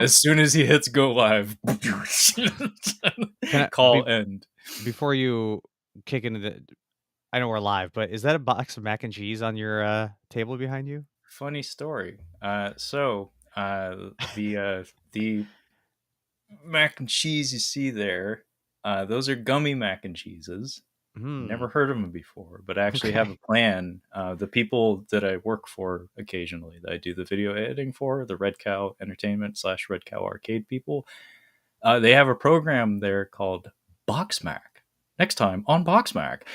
As soon as he hits go live, call end. Before you kick into the, I know we're live, but is that a box of mac and cheese on your table behind you? Funny story. The mac and cheese you see there, those are gummy mac and cheeses. Never heard of them before, but I actually have a plan. The people that I work for occasionally, that I do the video editing for, the Red Cow Entertainment / Red Cow Arcade people, they have a program there called Box Mac. Next time on Box Mac,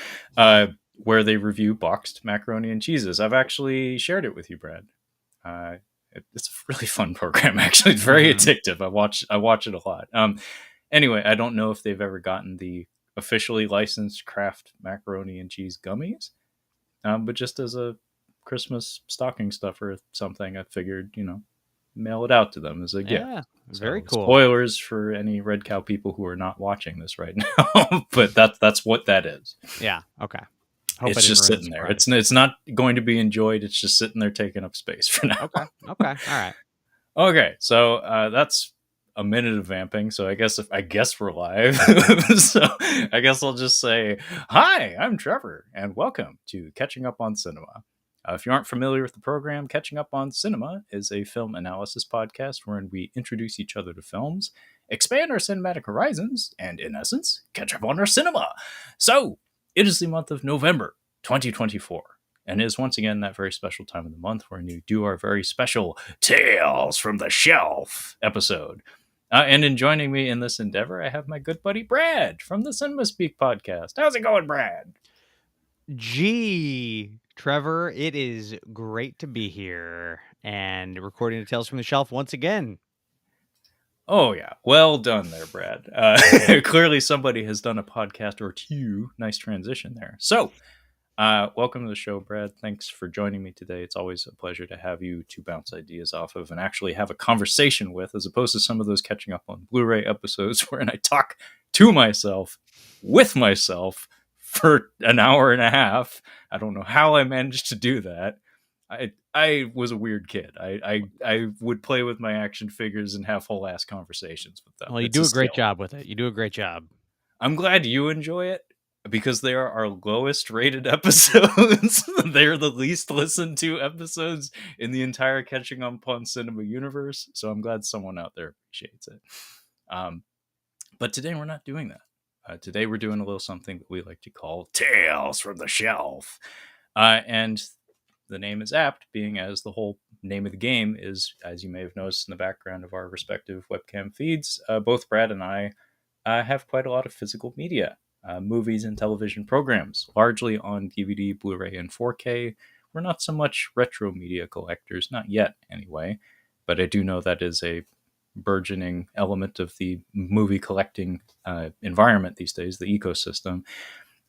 where they review boxed macaroni and cheeses. I've actually shared it with you, Brad. It's a really fun program. Actually, it's very addictive. I watch it a lot. Anyway, I don't know if they've ever gotten the officially licensed Kraft macaroni and cheese gummies, but just as a Christmas stocking stuffer or something, I figured, mail it out to them as a gift. Yeah, very cool. Spoilers for any Red Cow people who are not watching this right now, but that's what that is. Yeah, okay. It's just sitting there. It's not going to be enjoyed. It's just sitting there taking up space for now. Okay, all right. Okay, so that's a minute of vamping. So I guess we're live. So I guess I'll just say, hi, I'm Trevor, and welcome to Catching Up on Cinema. If you aren't familiar with the program, Catching Up on Cinema is a film analysis podcast wherein we introduce each other to films, expand our cinematic horizons, and in essence, catch up on our cinema. So it is the month of November 2024. And it is once again that very special time of the month where we do our very special Tales from the Shelf episode. And in joining me in this endeavor, I have my good buddy Brad from the Cinema Speak podcast. How's it going, Brad? Gee, Trevor, it is great to be here and recording the Tales from the Shelf once again. Oh, yeah. Well done there, Brad. Clearly somebody has done a podcast or two. Nice transition there. So, welcome to the show, Brad. Thanks for joining me today. It's always a pleasure to have you to bounce ideas off of and actually have a conversation with, as opposed to some of those catching up on Blu-ray episodes wherein I talk to myself, with myself, for an hour and a half. I don't know how I managed to do that. I was a weird kid. I would play with my action figures and have whole ass conversations with them. Well, you do a great job with it. You do a great job. I'm glad you enjoy it because they are our lowest rated episodes. They're the least listened to episodes in the entire Catching Up on Cinema universe. So I'm glad someone out there appreciates it. But today we're not doing that. Today we're doing a little something that we like to call Tales from the Shelf. And the name is apt, being as the whole name of the game is, as you may have noticed in the background of our respective webcam feeds, both Brad and I have quite a lot of physical media, movies and television programs, largely on DVD, Blu-ray, and 4K. We're not so much retro media collectors, not yet anyway, but I do know that is a burgeoning element of the movie collecting environment these days, the ecosystem.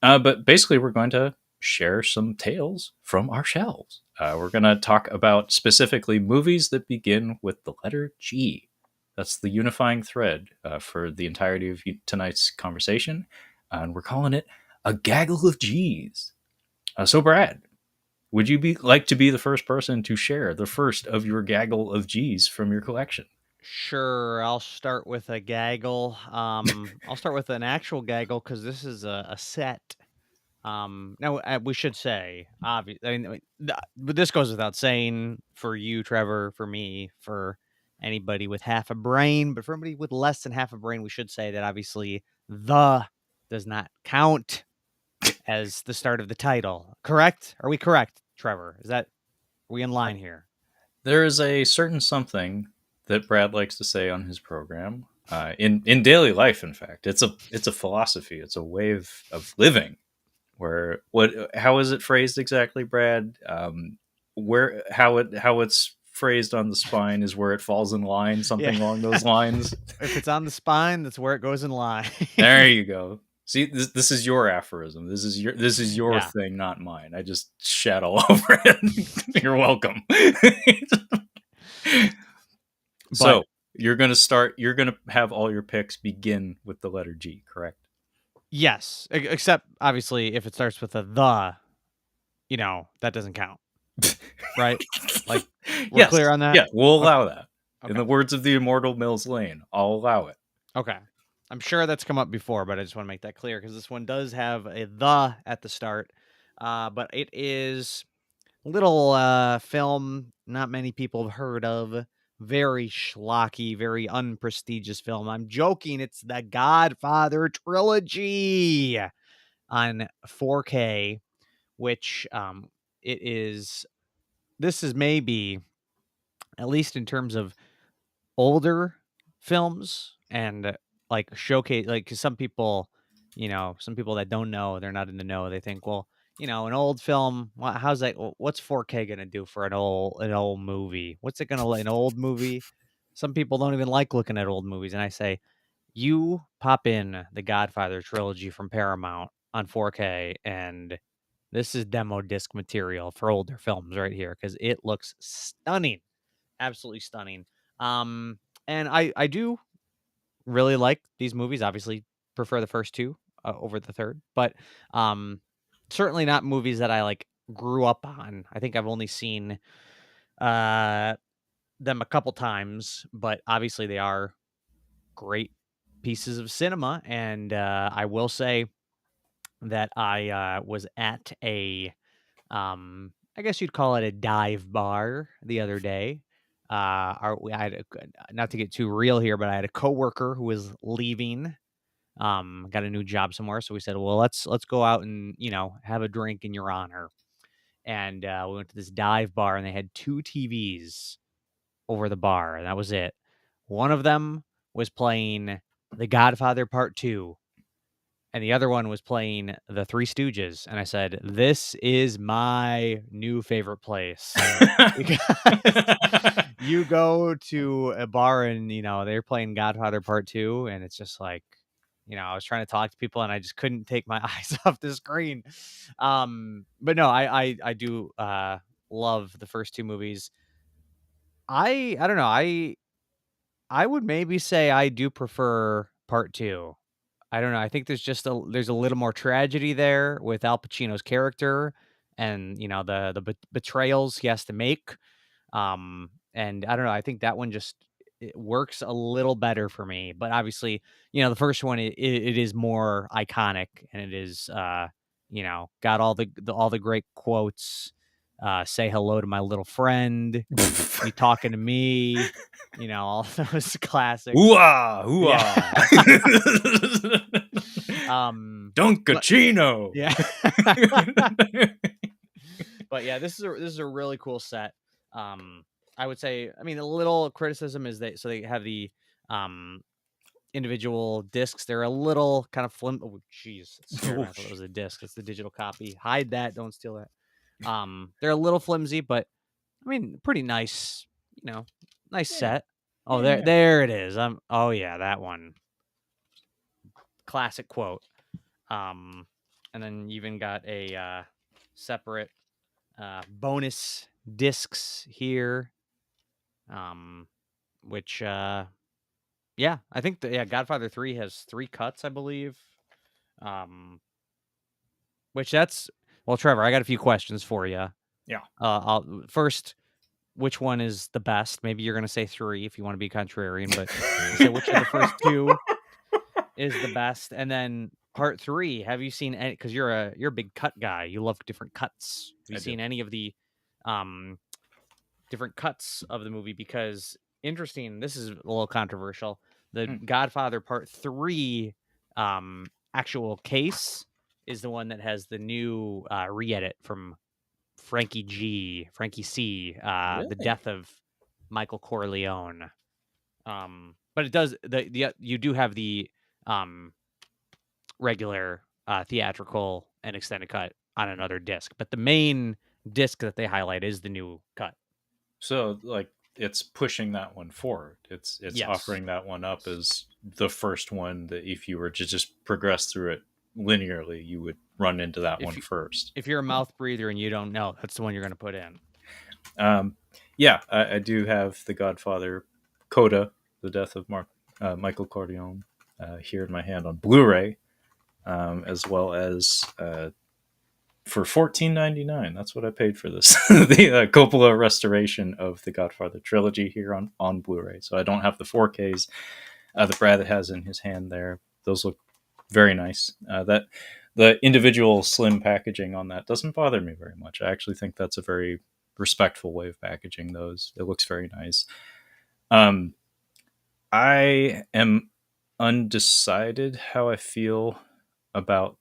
But basically, we're going to share some tales from our shelves. We're going to talk about specifically movies that begin with the letter G. That's the unifying thread for the entirety of tonight's conversation. And we're calling it a Gaggle of G's. So, Brad, would you like to be the first person to share the first of your Gaggle of G's from your collection? Sure, I'll start with a gaggle. I'll start with an actual gaggle because this is a set. Now we should say, obviously, but this goes without saying for you, Trevor, for me, for anybody with half a brain, but for anybody with less than half a brain, we should say that obviously the does not count as the start of the title. Correct? Are we correct, Trevor? Are we in line here? There is a certain something that Brad likes to say on his program, in daily life. In fact, it's a philosophy. It's a way of living. How is it phrased exactly, Brad? How it's phrased on the spine is where it falls in line, something along those lines. If it's on the spine, that's where it goes in line. There you go. See, this is your aphorism. This is your thing, not mine. I just shat all over it. You're welcome. So you're gonna have all your picks begin with the letter G, correct? Yes, except obviously if it starts with a the, that doesn't count, right? Like we're clear on that. Yeah, we'll allow that. In Okay. the words of the immortal Mills Lane, I'll allow it. Okay. I'm sure that's come up before, but I just want to make that clear because this one does have a the at the start. But it is a little film not many people have heard of. Very schlocky, very unprestigious film. I'm joking. It's the Godfather Trilogy on 4K, which it is. This is maybe, at least in terms of older films and, like, showcase like, 'cause some people, some people that don't know, they're not in the know, they think, "Well, an old film, how's that what's 4K gonna do for an old movie? What's it gonna let an old movie?" Some people don't even like looking at old movies, and I say, "You pop in the Godfather trilogy from Paramount on 4K, and this is demo disc material for older films right here because it looks stunning." Absolutely stunning. Um, and I do really like these movies. Obviously, prefer the first two over the third, but um, certainly not movies that I like grew up on. I think I've only seen uh them a couple times, but obviously they are great pieces of cinema. And I will say that I was at a I guess you'd call it a dive bar the other day. I had not to get too real here, but I had a coworker who was leaving, got a new job somewhere. So we said, well, let's go out and have a drink in your honor. And we went to this dive bar, and they had two TVs over the bar, and that was it. One of them was playing The Godfather Part Two, and the other one was playing The Three Stooges, and I said, "This is my new favorite place." Because you go to a bar and, they're playing Godfather Part 2, and it's just like, I was trying to talk to people and I just couldn't take my eyes off the screen. But no, I do, love the first two movies. I don't know, I would maybe say I do prefer Part 2. I don't know. I think there's a little more tragedy there with Al Pacino's character and, the betrayals he has to make. And I don't know. I think that one just it works a little better for me. But obviously, the first one it is more iconic and it is got all the great quotes. Say hello to my little friend. You talking to me? All those classics. Hooah! Yeah. Hooah! But Dunkachino! yeah. But yeah, this is a really cool set. Um, I would say, I mean, a little criticism is that they have the um individual discs. They're a little kind of Oh, jeez, it scared me. Oh, I thought it was a disc. It's the digital copy. Hide that. Don't steal that. They're a little flimsy, but I mean, pretty nice. Nice yeah, set. Oh, yeah, yeah. there it is. Oh yeah, that one. Classic quote. Um, and then you even got a separate bonus discs here. Um, which yeah, I think Godfather 3 has 3 cuts, I believe. Which that's well, Trevor, I got a few questions for you. Yeah. I'll first, which one is the best? Maybe you're gonna say 3 if you want to be contrarian, but you say which of the first 2 is the best, and then part 3, have you seen any? Because you're a big cut guy. You love different cuts. Have you I do. seen any of the um different cuts of the movie? Because interesting, this is a little controversial. The Hmm. Godfather Part 3 actual case is the one that has the new re-edit from Frankie C, the Really? death of Michael Corleone. But it does the you do have the um regular theatrical and extended cut on another disc, but the main disc that they highlight is the new cut. So, like, it's pushing that one forward. It's Yes. offering that one up as the first one that if you were to just progress through it linearly, you would run into that If one you, first. if you're a mouth breather and you don't know, that's the one you're going to put in. Um, yeah, I do have The Godfather Coda, The Death of Michael Corleone, here in my hand on Blu-ray, as well as for $14.99. That's what I paid for this. The Coppola restoration of the Godfather trilogy here on Blu-ray. So I don't have the 4Ks that Brad has in his hand there. Those look very nice. That the individual slim packaging on that doesn't bother me very much. I actually think that's a very respectful way of packaging those. It looks very nice. Um, I am undecided how I feel about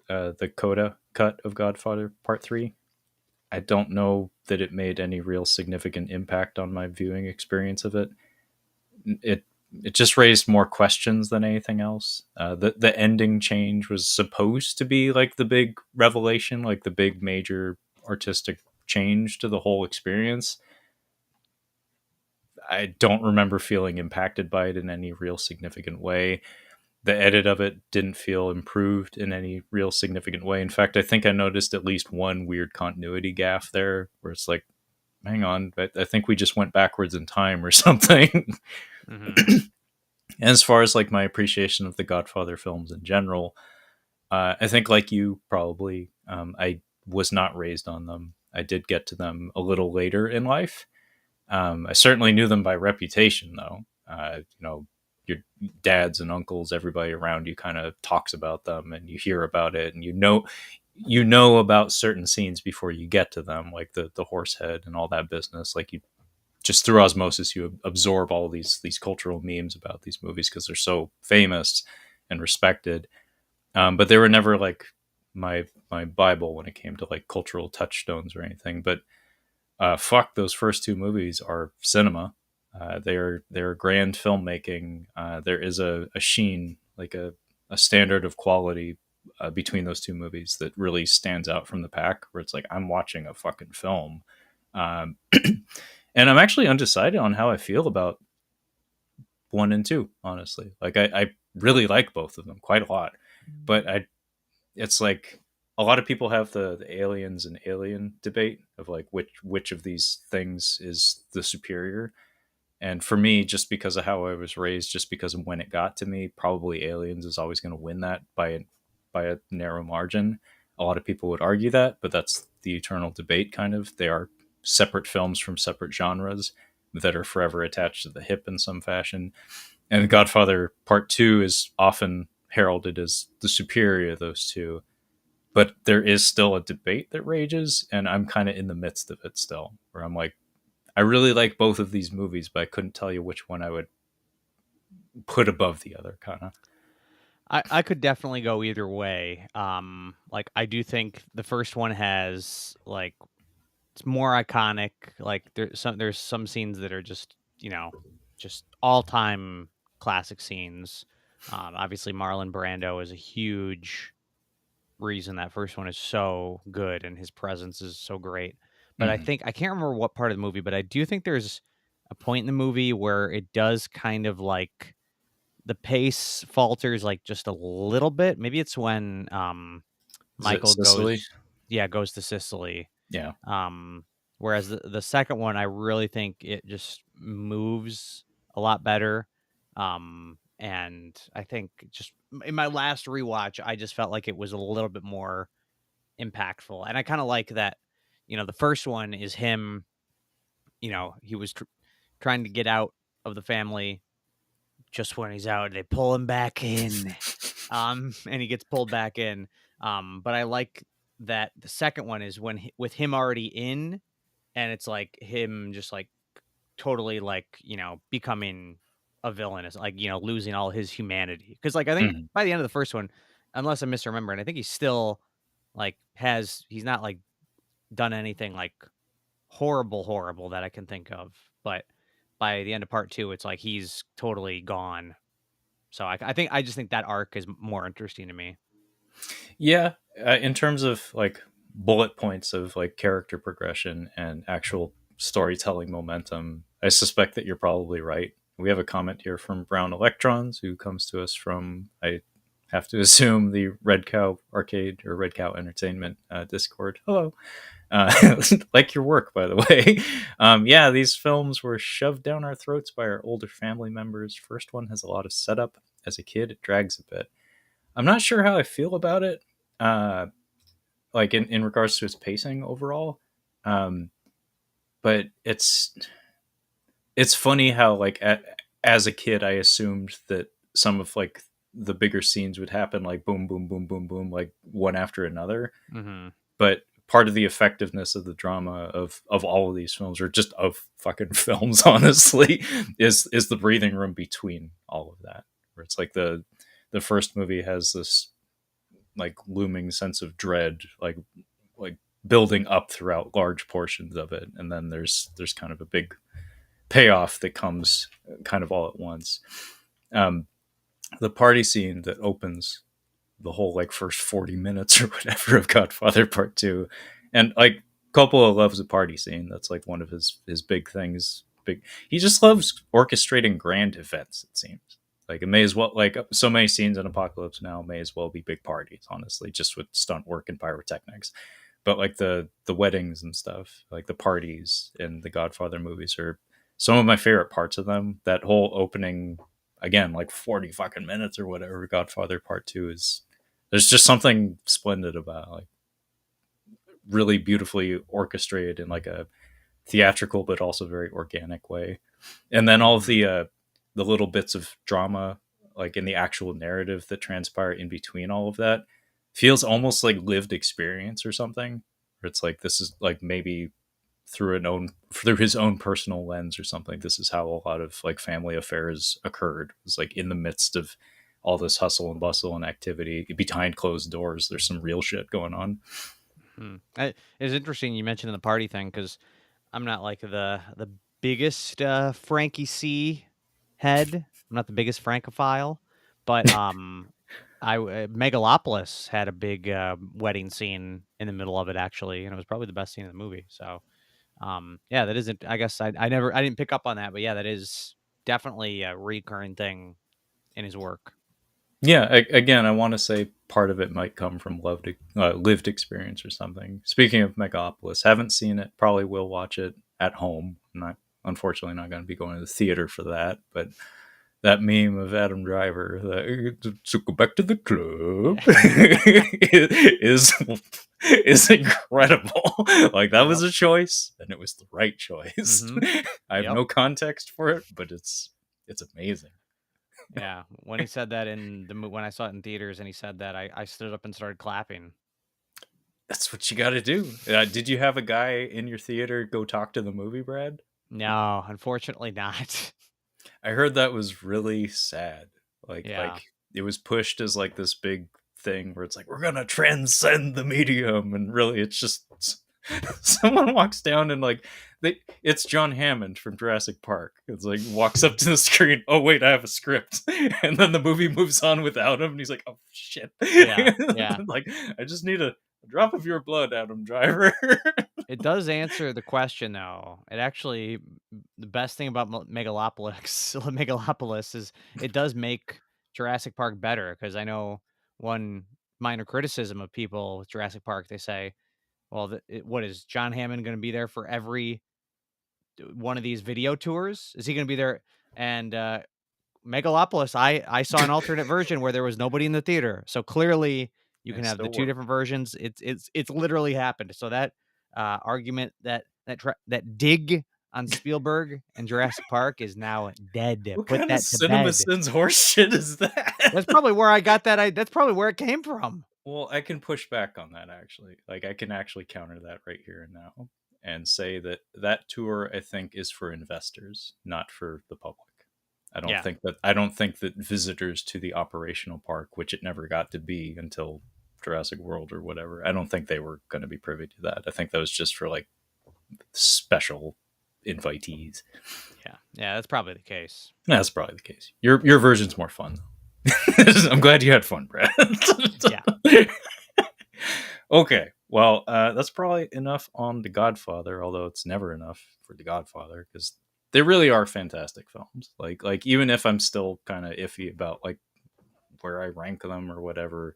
the Coda cut of Godfather Part 3. I don't know that it made any real significant impact on my viewing experience of it. It it just raised more questions than anything else. The ending change was supposed to be like the big revelation, like the big major artistic change to the whole experience. I don't remember feeling impacted by it in any real significant way. The edit of it didn't feel improved in any real significant way. In fact, I think I noticed at least one weird continuity gaffe there where it's like, hang on, I think we just went backwards in time or something. Hmm. And as far as like my appreciation of the Godfather films in general, I think like you probably, I was not raised on them. I did get to them a little later in life. I certainly knew them by reputation, though. Your dads and uncles, everybody around you kind of talks about them, and you hear about it, and you know about certain scenes before you get to them, like the horse head and all that business. Like you just through osmosis, you absorb all these cultural memes about these movies because they're so famous and respected. But they were never like my Bible when it came to like cultural touchstones or anything. But fuck, those first two movies are cinema. They're grand filmmaking. There is a sheen, like a standard of quality between those two movies that really stands out from the pack. Where it's like I'm watching a fucking film, um, and I'm actually undecided on how I feel about one and two. Honestly, like I really like both of them quite a lot, but it's like a lot of people have the aliens and alien debate of like which of these things is the superior. And for me, just because of how I was raised, just because of when it got to me, probably aliens is always going to win that by a narrow margin. A lot of people would argue that, but that's the eternal debate kind of. They are separate films from separate genres that are forever attached to the hip in some fashion. And Godfather Part 2 is often heralded as the superior of those two, but there is still a debate that rages, and I'm kind of in the midst of it still, where I'm like, I really like both of these movies, but I couldn't tell you which one I would put above the other, kind of. I could definitely go either way. Like I do think the first one has like it's more iconic. Like there's some scenes that are just just all time classic scenes. Obviously Marlon Brando is a huge reason that first one is so good and his presence is so great. But I Mm-hmm. think I can't remember what part of the movie, but I do think there's a point in the movie where it does kind of like the pace falters like just a little bit. Maybe it's when Is it Michael Sicily? goes to Sicily. Yeah. Um whereas the second one I really think it just moves a lot better. And I think just in my last rewatch I just felt like it was a little bit more impactful. And I kind of like that, the first one is him, he was trying to get out of the family. Just when he's out, they pull him back in. And he gets pulled back in. But I like that the second one is when with him already in, and it's like him just like totally like, becoming a villain is like, losing all his humanity. Cause like I think Mm-hmm. by the end of the first one, unless I'm misremembering, I think he's still like he's not like done anything like horrible that I can think of. But by the end of part two, it's like he's totally gone. So I just think that arc is more interesting to me. Yeah. In terms of like bullet points of like character progression and actual storytelling momentum, I suspect that you're probably right. We have a comment here from Brown Electrons, who comes to us from, I have to assume, the Red Cow Arcade or Red Cow Entertainment Discord. Hello. Like your work, by the way. Yeah, these films were shoved down our throats by our older family members. First one has a lot of setup. As a kid, it drags a bit. I'm not sure how I feel about it. Uh, like in regards to its pacing overall. Um, but it's funny how like as a kid I assumed that some of like the bigger scenes would happen like boom boom boom boom boom like one after another, Hmm. but part of the effectiveness of the drama of all of these films, or just of fucking films, honestly, is the breathing room between all of that, where it's like the first movie has this like looming sense of dread, like building up throughout large portions of it, and then there's kind of a big payoff that comes kind of all at once. Um, the party scene that opens the whole like first 40 minutes or whatever of Godfather Part 2. And like Coppola loves the party scene. That's like one of his big things. Big He just loves orchestrating grand events, it seems. Like it may as well, like so many scenes in Apocalypse Now may as well be big parties, honestly, just with stunt work and pyrotechnics. But like the weddings and stuff, like the parties in the Godfather movies are some of my favorite parts of them. That whole opening, again, like 40 fucking minutes or whatever, Godfather Part 2 is, there's just something splendid about, like, really beautifully orchestrated in like a theatrical but also very organic way. And then all of Hmm. the little bits of drama, like in the actual narrative that transpire in between all of that, feels almost like lived experience or something. Where it's like this is like maybe through his own personal lens or something. This is how a lot of like family affairs occurred. It was like in the midst of all this hustle and bustle and activity behind closed doors. There's some real shit going on. It's interesting you mentioned the party thing because I'm not like the biggest Frankie C head. I'm not the biggest Francophile, but Megalopolis had a big wedding scene in the middle of it actually, and it was probably the best scene in the movie. So yeah, that isn't. I guess I didn't pick up on that, but yeah, that is definitely a recurring thing in his work. Yeah, again, I want to say part of it might come from lived experience or something. Speaking of Megapolis, haven't seen it. Probably will watch it at home. Not unfortunately not going to be going to the theater for that. But that meme of Adam Driver, so go back to the club, Yeah. is incredible. Like that was Yep. a choice, and it was the right choice. Mm-hmm. I have Yep. no context for it, but it's amazing. Yeah. When he said that when I saw it in theaters and he said that, I stood up and started clapping. That's what you got to do. Did you have a guy in your theater go talk to the movie, Brad? No, unfortunately not. I heard that was really sad. Yeah. Like it was pushed as like this big thing where it's like we're gonna transcend the medium, and really it's just someone walks down and like it's John Hammond from Jurassic Park. It's like walks up to the screen. Oh wait, I have a script, and then the movie moves on without him, and he's like, oh shit, Yeah. Yeah. like I just need a drop of your blood, Adam Driver. It does answer the question though. It actually the best thing about Megalopolis Megalopolis is it does make Jurassic Park better because I know one minor criticism of people with Jurassic Park, they say, well, what is John Hammond going to be there for every one of these video tours? Is he going to be there? And Megalopolis, I saw an alternate version where there was nobody in the theater. So clearly you It can have the still 2 worked. different versions. It's literally happened. So that argument that dig on Spielberg and Jurassic Park is now dead. What Put kind of that to cinema bed. sins horse shit is that? That's probably where I got that. That's probably where it came from. Well, I can push back on that actually. Like I can actually counter that right here and now and say that that tour I think is for investors, not for the public. Yeah. I don't think that visitors to the operational park, which it never got to be until Jurassic World or whatever, I don't think they were going to be privy to that. I think that was just for like special invitees. Yeah. Yeah. That's probably the case. That's probably the case. Your version's more fun though. I'm glad you had fun, Brad. Yeah. Okay, well, that's probably enough on The Godfather. Although it's never enough for The Godfather because they really are fantastic films. Like even if I'm still kind of iffy about like where I rank them or whatever,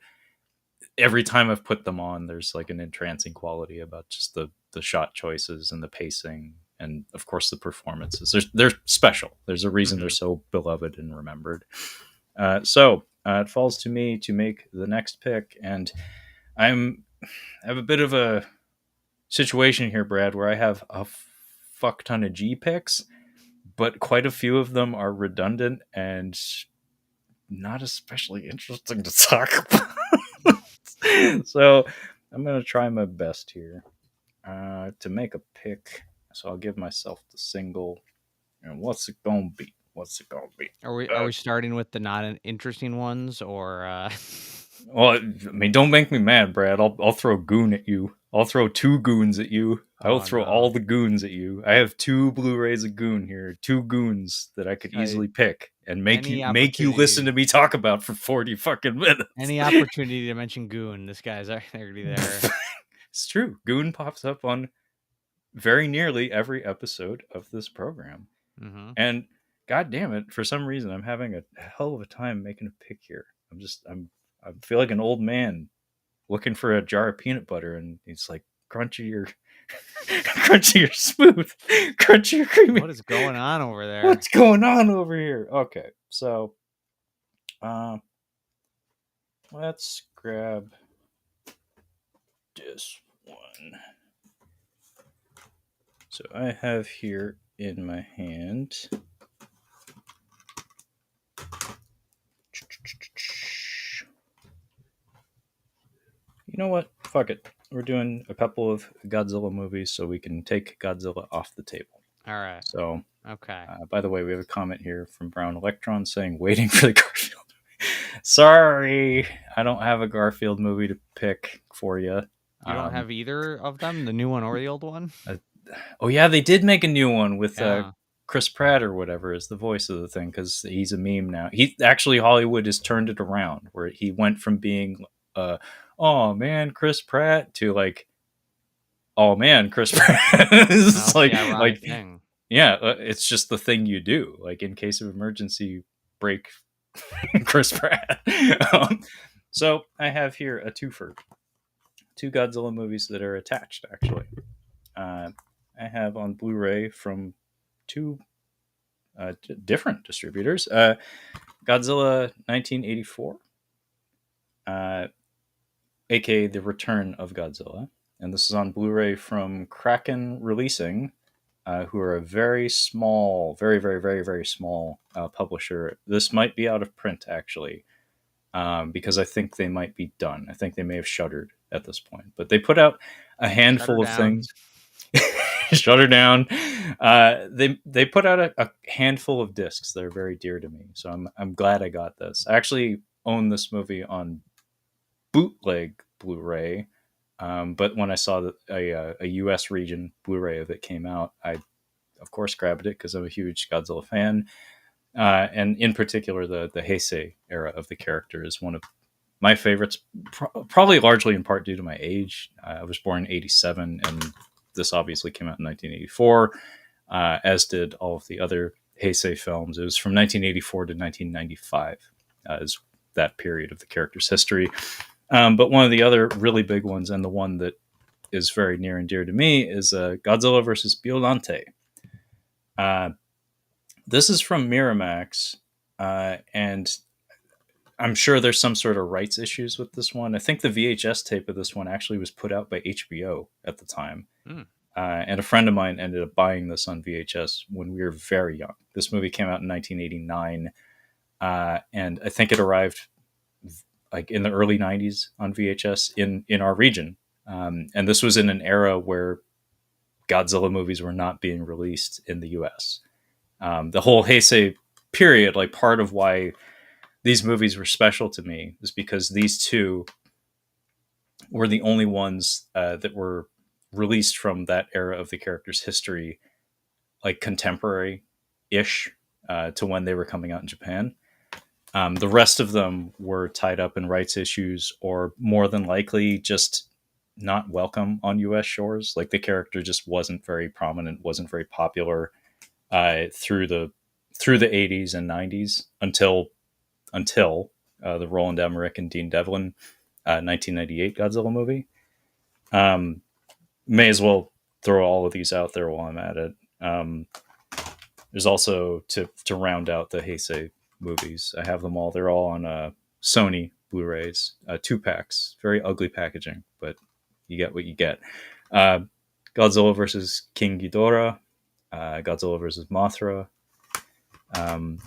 every time I've put them on, there's like an entrancing quality about just the shot choices and the pacing, and of course the performances. They're special. There's a reason they're Hmm. so beloved and remembered. So it falls to me to make the next pick, and I'm I have a bit of a situation here, Brad, where I have a fuck ton of G picks, but quite a few of them are redundant and not especially interesting to talk about. So I'm gonna try my best here to make a pick. So I'll give myself the single. And what's it gonna be? What's it gonna be? Are we starting with the not interesting ones or Well, I mean, don't make me mad, Brad. I'll throw goon at you. I'll throw two goons at you. I will oh throw all no. the goons at you. I have two Blu-rays of goon here, two goons that I could Okay. easily pick and Any make you listen opportunity to me talk about for 40 fucking minutes. any opportunity to mention Goon, this guy's already there. It's true. Goon pops up on very nearly every episode of this program. Mhm. And god damn it, for some reason I'm having a hell of a time making a pick here. I feel like an old man looking for a jar of peanut butter, and he's like, crunchy or crunchy or smooth, crunchy or creamy. What is going on over there? What's going on over here? Okay, so uh, let's grab this one. So I have here in my hand. You know what? Fuck it. We're doing a couple of Godzilla movies, so we can take Godzilla off the table. All right. So, Okay. by the way, we have a comment here from Brown Electron saying, "Waiting for the Garfield." Sorry, I don't have a Garfield movie to pick for you. You don't have either of them, the new one or the old one? Oh yeah, they did make a new one with Yeah. Chris Pratt or whatever is the voice of the thing because he's a meme now. He actually Hollywood has turned it around where he went from being oh man Chris Pratt to like oh man Chris Pratt. It's Well, the ironic like thing. yeah, it's just the thing you do. Like in case of emergency, break Chris Pratt. So I have here a twofer, two Godzilla movies that are attached actually. I have on Blu-ray from two different distributors. Godzilla 1984, aka The Return of Godzilla, and this is on Blu-ray from Kraken Releasing, who are a very small, very small publisher. This might be out of print actually, because I think they might be done. I think they may have shuttered at this point, but they put out a Shut her handful of down. things. Shut her down. They put out a handful of discs that are very dear to me, so I'm glad I got this. I actually own this movie on bootleg Blu-ray, but when I saw that a U.S. region Blu-ray of it came out, I of course grabbed it because I'm a huge Godzilla fan, and in particular the Heisei era of the character is one of my favorites, probably largely in part due to my age. I was born in '87, and this obviously came out in 1984, as did all of the other Heisei films. It was from 1984 to 1995, is that period of the character's history. But one of the other really big ones, and the one that is very near and dear to me, is Godzilla versus Biollante. This is from Miramax, and I'm sure there's some sort of rights issues with this one. I think the VHS tape of this one actually was put out by HBO at the time. Hmm. And a friend of mine ended up buying this on VHS when we were very young. This movie came out in 1989, and I think it arrived like in the early 90s on VHS in our region. And this was in an era where Godzilla movies were not being released in the US. The whole Heisei period, like part of why these movies were special to me is because these two were the only ones that were released from that era of the character's history, like contemporary ish to when they were coming out in Japan. The rest of them were tied up in rights issues or more than likely just not welcome on US shores. Like the character just wasn't very prominent, wasn't very popular through the 80s and 90s until the Roland Emmerich and Dean Devlin 1998 Godzilla movie. May as well throw all of these out there while I'm at it. There's also to round out the Heisei movies. I have them all. They're all on Sony Blu-rays, 2 packs. Very ugly packaging, but you get what you get. Uh, Godzilla versus King Ghidorah, Godzilla versus Mothra, um,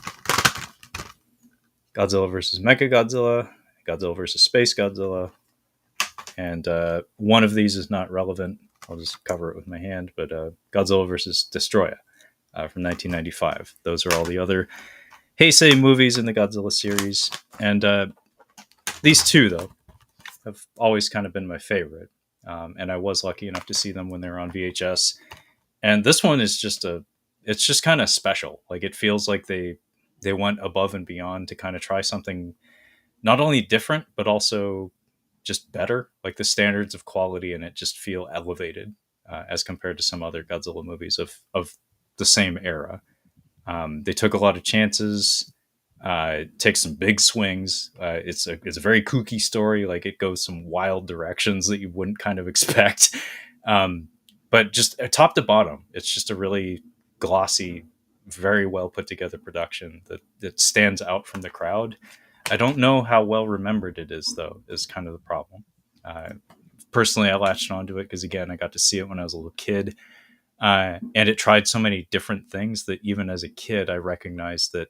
Godzilla versus Mechagodzilla, Godzilla versus Space Godzilla, and one of these is not relevant. I'll just cover it with my hand, but Godzilla versus Destroya from 1995. Those are all the other Heisei movies in the Godzilla series, and these two though have always kind of been my favorite. And I was lucky enough to see them when they were on VHS. And this one is it's just kind of special. Like it feels like they went above and beyond to kind of try something not only different but also just better. Like the standards of quality in it just feel elevated as compared to some other Godzilla movies of the same era. They took a lot of chances, take some big swings. It's a very kooky story. Like it goes some wild directions that you wouldn't kind of expect. But just top to bottom, it's just a really glossy, very well put together production that stands out from the crowd. I don't know how well remembered it is, though, is kind of the problem. Uh, Personally, I latched onto it because, again, I got to see it when I was a little kid. And it tried so many different things that even as a kid, I recognized that.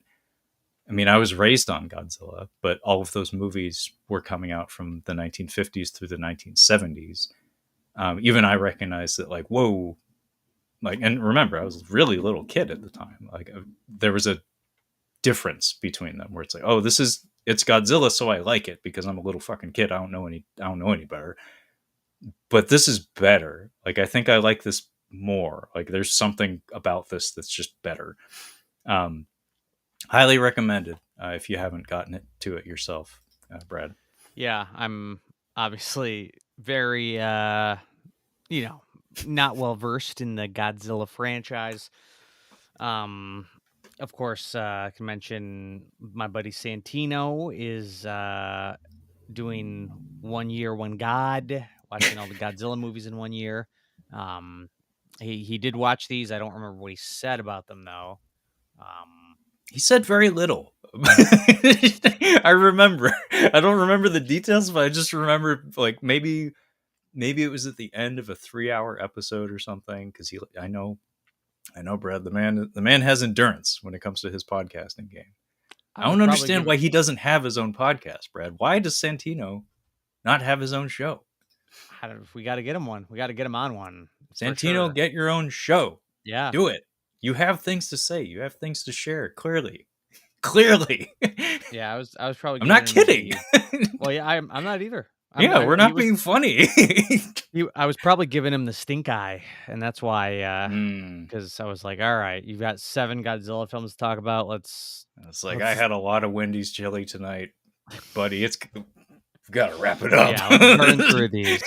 I mean, I was raised on Godzilla, but all of those movies were coming out from the 1950s through the 1970s. Even I recognized that, like, whoa, like, and remember, I was a really little kid at the time. Like, there was a difference between them where it's like, oh, it's Godzilla, so I like it because I'm a little fucking kid. I don't know any better. But this is better. Like, I think I like this more. Like, there's something about this that's just better. Um, Highly recommended if you haven't gotten to it yourself, Brad. Yeah, I'm obviously very, you know, not well versed in the Godzilla franchise. Um, of course, I can mention my buddy Santino is doing 1 year, one God, watching all the Godzilla movies in 1 year. Um, he did watch these. I don't remember what he said about them though. Um, He said very little. I remember. I don't remember the details, but I just remember like maybe it was at the end of a 3-hour episode or something. Because I know, Brad. The man has endurance when it comes to his podcasting game. I I would don't probably understand give why he doesn't have his own podcast, Brad. Why does Santino not have his own show? I don't, we got to get him one. We got to get him on one for Santino, sure. get your own show. Yeah. Do it. You have things to say. You have things to share. Clearly, clearly. Yeah, I was probably I'm not giving him kidding. well, yeah, I'm not either. Yeah, we're He not was being funny. I was probably giving him the stink eye, and that's why Mm, because I was like, all right, you've got 7 Godzilla films to talk about. it's like I Let's had a lot of Wendy's chili tonight, buddy. We've got to wrap it up. yeah, let's burn through these.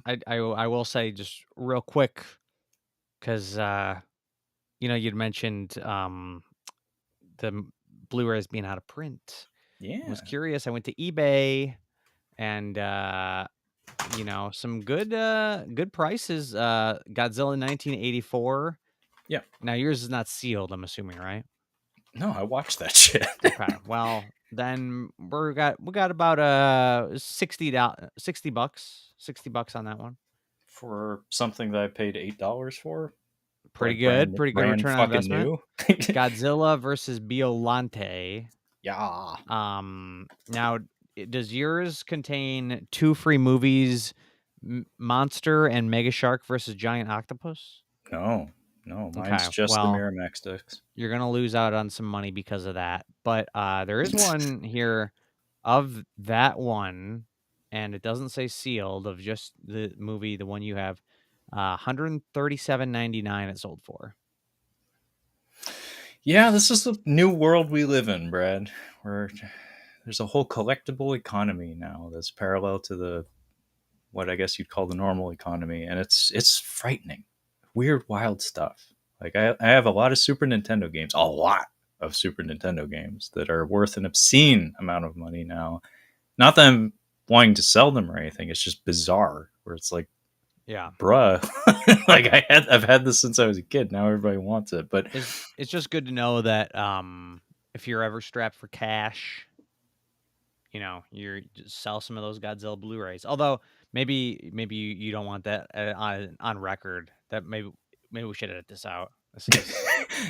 Um, I will say just real quick because you'd mentioned the Blu-rays being out of print. I was Yeah, curious. I went to eBay and some good prices. Godzilla 1984. yeah. Now yours is not sealed, I'm assuming, right? No, I watched that shit. Okay. Well, then we got about $60 $60 on that one. For something that I paid $8 for, like Pretty good brand return on fucking investment. new. Godzilla versus Biolante. Yeah. Now does yours contain 2 free movies, Monster and Mega Shark versus Giant Octopus? No, no, mine's Okay. just the Well, Miramax discs. you're gonna lose out on some money because of that. But there is one here of that one, and it doesn't say sealed of just the movie, the one you have. 137.99 it sold for. Yeah, this is the new world we live in, Brad. Where there's a whole collectible economy now that's parallel to the what I guess you'd call the normal economy, and it's frightening. Weird, wild stuff. Like I have a lot of Super Nintendo games, a lot of Super Nintendo games that are worth an obscene amount of money now. Not that I'm wanting to sell them or anything. It's just bizarre. Where it's like, Yeah. bruh, like I've had this since I was a kid. Now everybody wants it, but It's just good to know that if you're ever strapped for cash, you're just sell some of those Godzilla Blu-rays. Although maybe you don't want that on record. That maybe we should edit this out. This is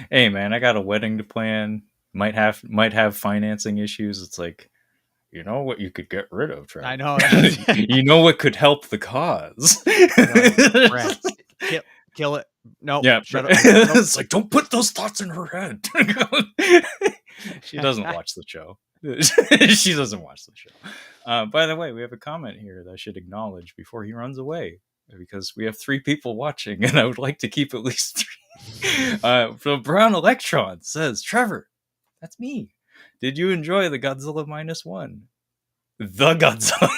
Hey man, I got a wedding to plan. Might have financing issues. It's like, you know what you could get rid of, I Trevor. know. You know what could help the cause. You're like, Brad, kill it. Nope. Yeah, Shut up. Nope. it's like, don't put those thoughts in her head. She doesn't watch the show. She doesn't watch the show. By the way, we have a comment here that I should acknowledge before he runs away, because we have 3 people watching, and I would like to keep at least 3. So Brown Electron says, Trevor, that's me. Did you enjoy the Godzilla -1? The Godzilla.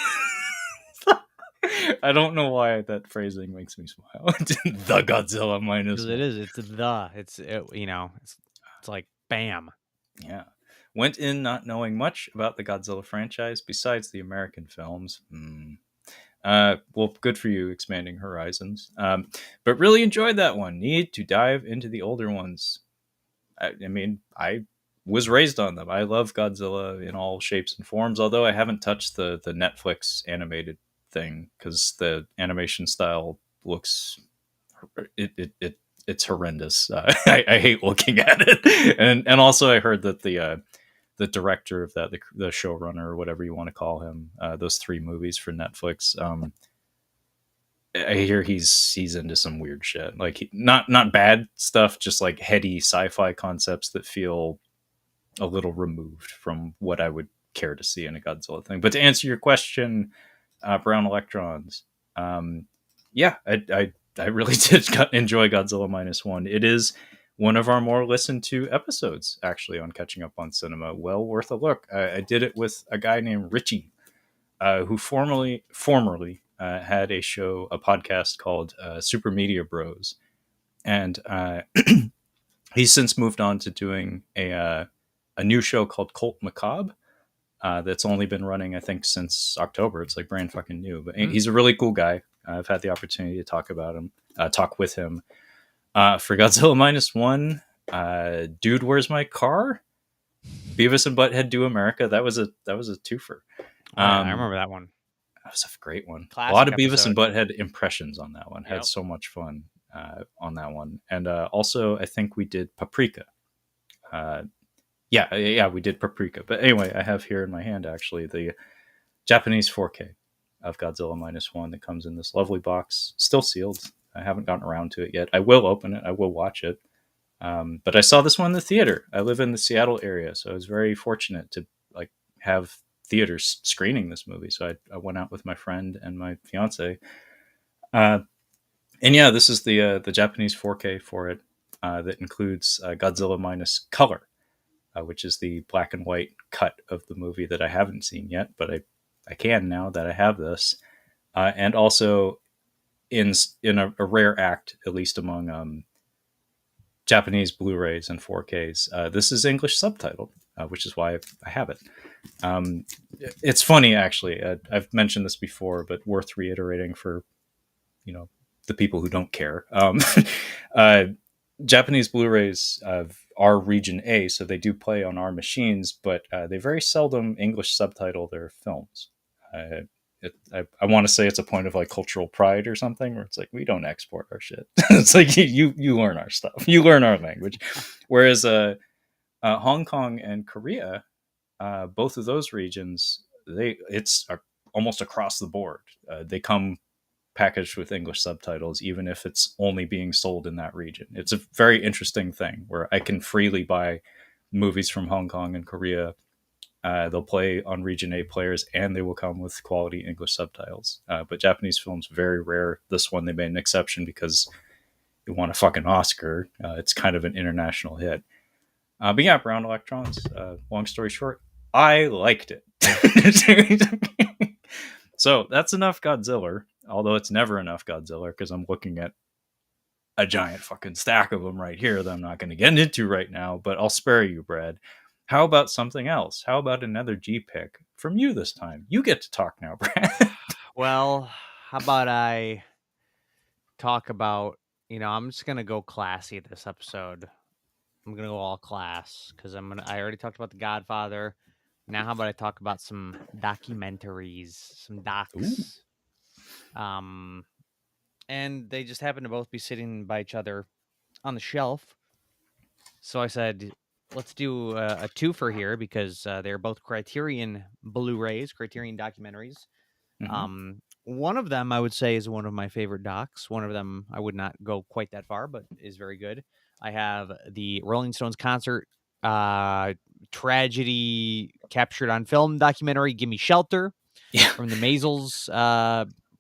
I don't know why that phrasing makes me smile. The Godzilla Because it -1. is. It's like bam. Yeah. Went in not knowing much about the Godzilla franchise besides the American films. Well, good for you expanding horizons. But really enjoyed that one. Need to dive into the older ones. I mean, I was raised on them. I love Godzilla in all shapes and forms, although I haven't touched the Netflix animated thing because the animation style looks it's horrendous. I hate looking at it, and also I heard that the director of that, the showrunner or whatever you want to call him, those 3 movies for Netflix. I hear he's into some weird shit, like not bad stuff, just like heady sci-fi concepts that feel a little removed from what I would care to see in a Godzilla thing. But to answer your question, Brown Electrons, yeah, I really did enjoy Godzilla -1. It is one of our more listened to episodes, actually, on Catching Up on Cinema. Well worth a look. I did it with a guy named Richie, who formerly had a podcast called Super Media Bros, and he's since moved on to doing a new show called Cult Macabre. That's only been running, I think, since October. It's like brand fucking new, but he's a really cool guy. I've had the opportunity to talk with him for Godzilla -1. Dude, Where's My Car? Beavis and Butthead Do America. That was a twofer. I remember that one. That was a great one. A lot Classic of Beavis and episode. Butthead impressions on that one. Had Yep. so much fun on that one. And also, I think we did Paprika. Yeah, we did Paprika. But anyway, I have here in my hand actually the Japanese 4K of Godzilla -1 that comes in this lovely box, still sealed. I haven't gotten around to it yet. I will open it. I will watch it. But I saw this one in the theater. I live in the Seattle area, so I was very fortunate to like have theaters screening this movie. So I went out with my friend and my fiance. And yeah, this is the Japanese 4K for it that includes Godzilla minus color, which is the black and white cut of the movie that I haven't seen yet, but I can now that I have this. And also in a rare act, at least among Japanese Blu-rays and 4Ks, this is English subtitled, which is why I have it. It's funny, actually. I've mentioned this before, but worth reiterating for the people who don't care. Japanese Blu-rays are Region A, so they do play on our machines, but they very seldom English subtitle their films. I want to say it's a point of like cultural pride or something, where it's like we don't export our shit. It's like you learn our stuff, you learn our language. Whereas Hong Kong and Korea, both of those regions, it's almost across the board. They come packaged with English subtitles, even if it's only being sold in that region. It's a very interesting thing where I can freely buy movies from Hong Kong and Korea. They'll play on Region A players, and they will come with quality English subtitles. But Japanese films, very rare. This one, they made an exception because it won a fucking Oscar. It's kind of an international hit. But yeah, Brown Electrons, long story short, I liked it. So that's enough Godzilla, although it's never enough Godzilla because I'm looking at a giant fucking stack of them right here that I'm not going to get into right now, but I'll spare you, Brad. How about something else? How about another G pick from you this time? You get to talk now, Brad. Well, how about I talk about, I'm just gonna go classy this episode. I'm gonna go all class because I already talked about the Godfather. Now, how about I talk about some documentaries, some Ooh. docs? Um, and they just happen to both be sitting by each other on the shelf. So I said, let's do a twofer here because they're both Criterion Blu-rays, Criterion documentaries. Hmm. One of them I would say is one of my favorite docs. One of them I would not go quite that far, but is very good. I have the Rolling Stones concert uh, tragedy captured on film documentary, "Gimme Shelter," Yeah. from the Maisels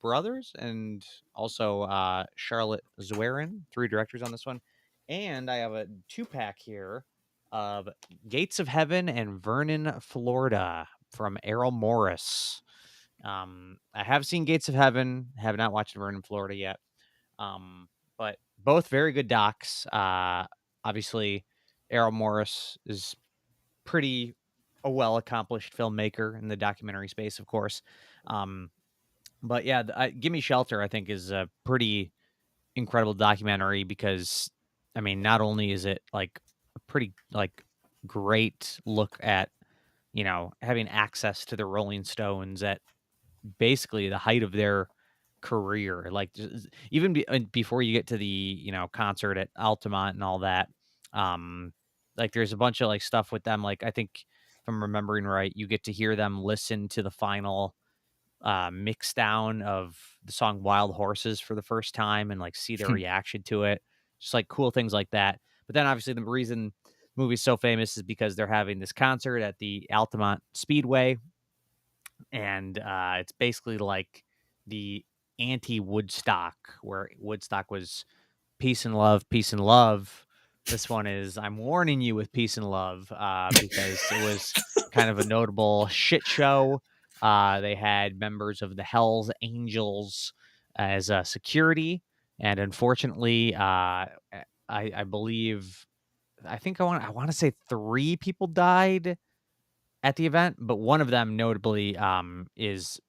brothers, and also Charlotte Zwerin, three directors on this one. And I have a two-pack here of Gates of Heaven and Vernon, Florida, from Errol Morris. I have seen Gates of Heaven, have not watched Vernon, Florida yet. Um, but both very good docs. Obviously, Errol Morris is pretty a well accomplished filmmaker in the documentary space, of course. Um, but yeah, Gimme Shelter, I think, is a pretty incredible documentary because, I mean, not only is it like a pretty like great look at having access to the Rolling Stones at basically the height of their career, like even before you get to the concert at Altamont and all that. Um, like there's a bunch of like stuff with them. Like I think if I'm remembering right, you get to hear them listen to the final mix down of the song Wild Horses for the first time and like see their reaction to it. Just like cool things like that. But then obviously the reason the movie's so famous is because they're having this concert at the Altamont Speedway, and it's basically like the anti Woodstock, where Woodstock was peace and love, peace and love. This one is I'm warning you with peace and love, because it was kind of a notable shit show. They had members of the Hell's Angels as security, and unfortunately, I believe I want to say three people died at the event, but one of them notably is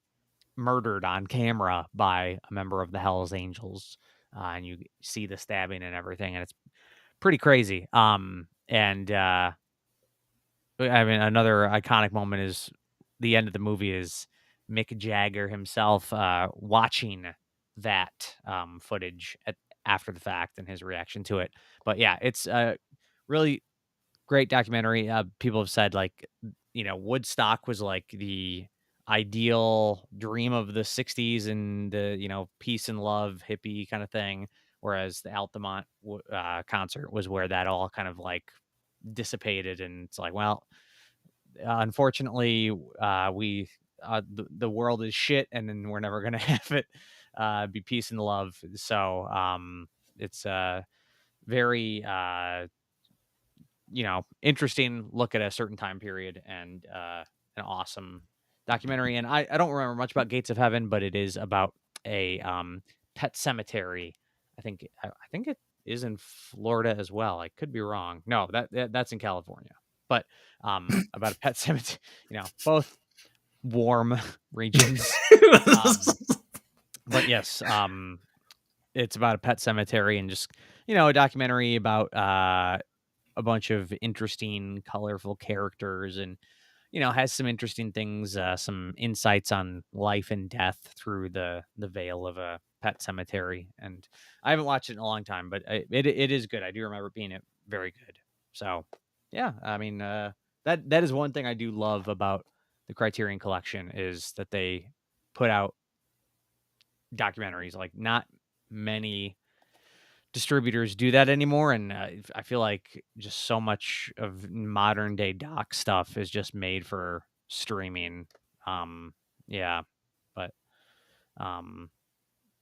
murdered on camera by a member of the Hell's Angels, and you see the stabbing and everything, and it's pretty crazy. And I mean, another iconic moment is the end of the movie is Mick Jagger himself watching that footage after the fact and his reaction to it. But yeah, it's really great documentary. People have said like, Woodstock was like the ideal dream of the '60s and the peace and love hippie kind of thing, whereas the Altamont concert was where that all kind of like dissipated, and it's like, well, unfortunately, we the world is shit, and then we're never gonna have it be peace and love. So it's very interesting look at a certain time period, and an awesome documentary. And I don't remember much about Gates of Heaven, but it is about a pet cemetery. I think it is in Florida as well. I could be wrong. No, that's in California. But about a pet cemetery, both warm regions. Um, but yes, it's about a pet cemetery and just a documentary about a bunch of interesting, colorful characters, and has some interesting things, some insights on life and death through the veil of a pet cemetery. And I haven't watched it in a long time, but it is good. I do remember it being very good. So yeah, I mean, that is one thing I do love about the Criterion Collection is that they put out documentaries. Like not many distributors do that anymore, and I feel like just so much of modern day doc stuff is just made for streaming. Um, yeah, but um,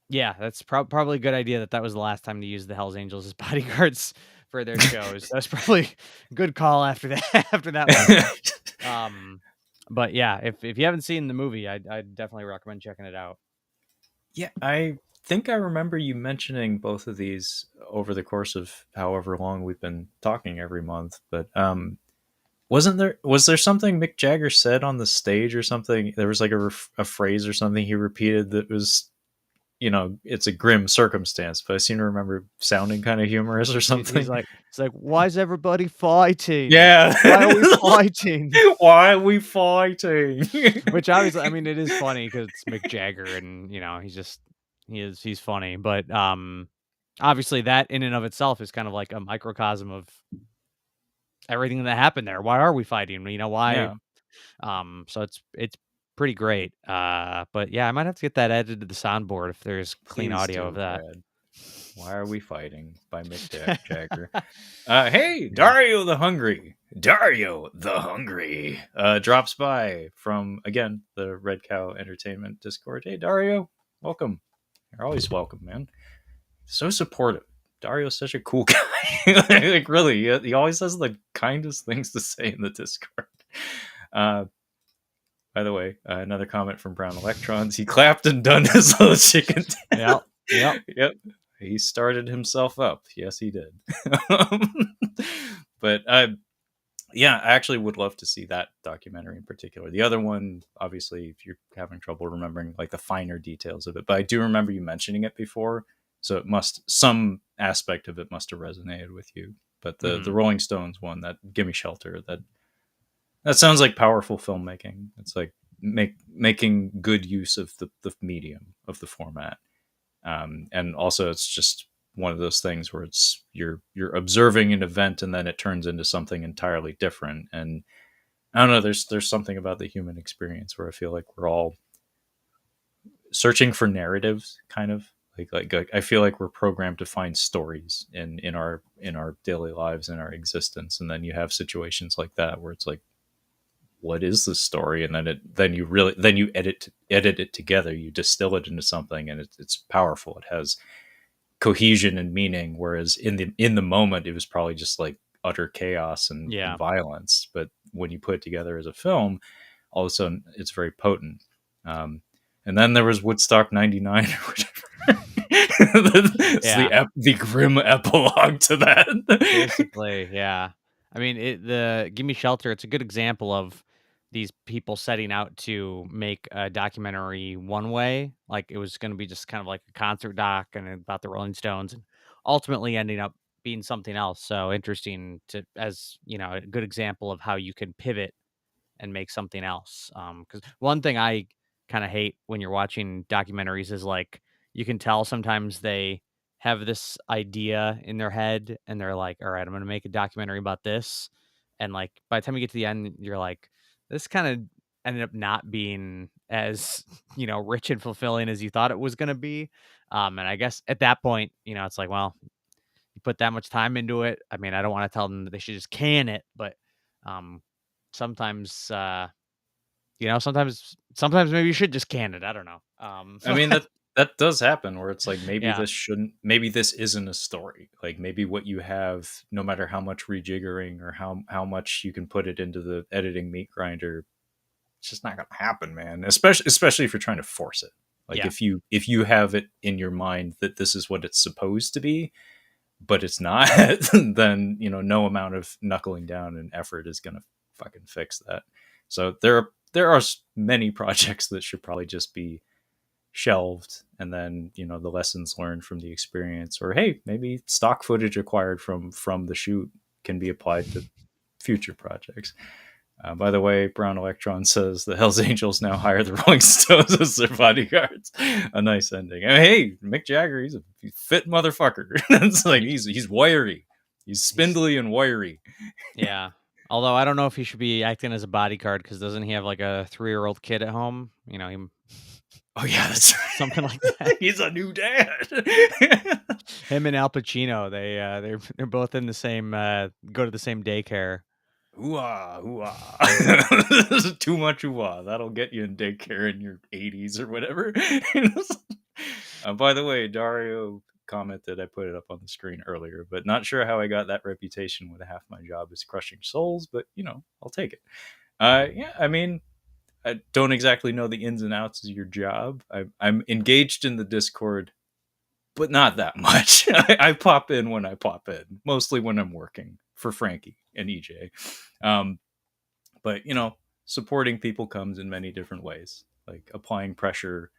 yeah, that's probably a good idea that was the last time to use the Hell's Angels as bodyguards for their shows. That's probably a good call after that after that one. Um, but yeah, if you haven't seen the movie, I'd definitely recommend checking it out. Yeah, I think I remember you mentioning both of these over the course of however long we've been talking every month. But was there something Mick Jagger said on the stage or something? There was like a phrase or something he repeated that was it's a grim circumstance, but I seem to remember sounding kind of humorous or He's something. like, "Why is everybody fighting? Yeah. Why are we fighting?" Why are we fighting? Which obviously, I mean, it is funny because it's Mick Jagger, and he's funny, but obviously that in and of itself is kind of like a microcosm of everything that happened there. Why are we fighting? Why? Yeah. So it's pretty great. But yeah, I might have to get that added to the soundboard if there's clean Please audio of do, that. Brad. Why are we fighting by Mick Jagger? Hey, Yeah. Dario the Hungry. Dario the Hungry drops by from, again, the Red Cow Entertainment Discord. Hey, Dario, welcome. You're always welcome, man. So supportive. Dario's such a cool guy. Like, really, he always has the kindest things to say in the Discord. Uh, by the way, another comment from Brown Electrons. He clapped and done his little chicken Yep. Yep. Yep. He started himself up. Yes, he did. But yeah, I actually would love to see that documentary in particular. The other one, obviously, if you're having trouble remembering like the finer details of it, but I do remember you mentioning it before, so some aspect of it must have resonated with you. But the Mhm. Rolling Stones one, that Gimme Shelter, that sounds like powerful filmmaking. It's like making good use of the medium of the format, and also it's just one of those things where it's you're observing an event and then it turns into something entirely different. And I don't know, there's something about the human experience where I feel like we're all searching for narratives, kind of like I feel like we're programmed to find stories in our daily lives, in our existence, and then you have situations like that where it's like, what is the story? And then you edit it together, you distill it into something, and it's powerful. It has cohesion and meaning, whereas in the moment it was probably just like utter chaos and Yeah. violence. But when you put it together as a film, all of a sudden it's very potent. um, and then there was Woodstock 99 or whatever. It's Yeah. the grim epilogue to that. Basically, yeah. I mean, the Gimme Shelter, it's a good example of these people setting out to make a documentary one way. Like it was going to be just kind of like a concert doc and about the Rolling Stones, and ultimately ending up being something else. So interesting to, as a good example of how you can pivot and make something else. Because one thing I kind of hate when you're watching documentaries is like you can tell sometimes they have this idea in their head and they're like, all right, I'm going to make a documentary about this. And like by the time you get to the end, you're like, this kind of ended up not being as, rich and fulfilling as you thought it was going to be. And I guess at that point, it's like, well, you put that much time into it. I mean, I don't want to tell them that they should just can it, but um, sometimes, sometimes maybe you should just can it. I don't know. I mean, that does happen where it's like, Yeah, maybe this isn't a story. Like, maybe what you have, no matter how much rejiggering or how much you can put it into the editing meat grinder, it's just not gonna happen, man. Especially if you're trying to force it. Like, yeah, if you have it in your mind that this is what it's supposed to be, but it's not, then no amount of knuckling down and effort is gonna fucking fix that. So there are many projects that should probably just be shelved, and then the lessons learned from the experience, or hey, maybe stock footage acquired from the shoot can be applied to future projects. By the way, Brown Electron says the Hells Angels now hire the Rolling Stones as their bodyguards. A nice ending. And hey, Mick Jagger, he's a fit motherfucker. It's like he, he's wiry, he's he's spindly and wiry. yeah. Although I don't know if he should be acting as a bodyguard because doesn't he have like a 3-year-old kid at home? Oh yeah, that's Something like right. that. He's a new dad. Him and Al Pacino, they're both in the same go to the same daycare. Ooh-ah, ooh-ah. This is too much ooh-ah. That'll get you in daycare in your 80s or whatever. By the way, Dario commented, I put it up on the screen earlier, but not sure how I got that reputation when half my job is crushing souls, but I'll take it. Yeah, I mean, I don't exactly know the ins and outs of your job. I'm engaged in the Discord, but not that much. I pop in when I pop in, mostly when I'm working for Frankie and EJ. Um, but supporting people comes in many different ways, like applying pressure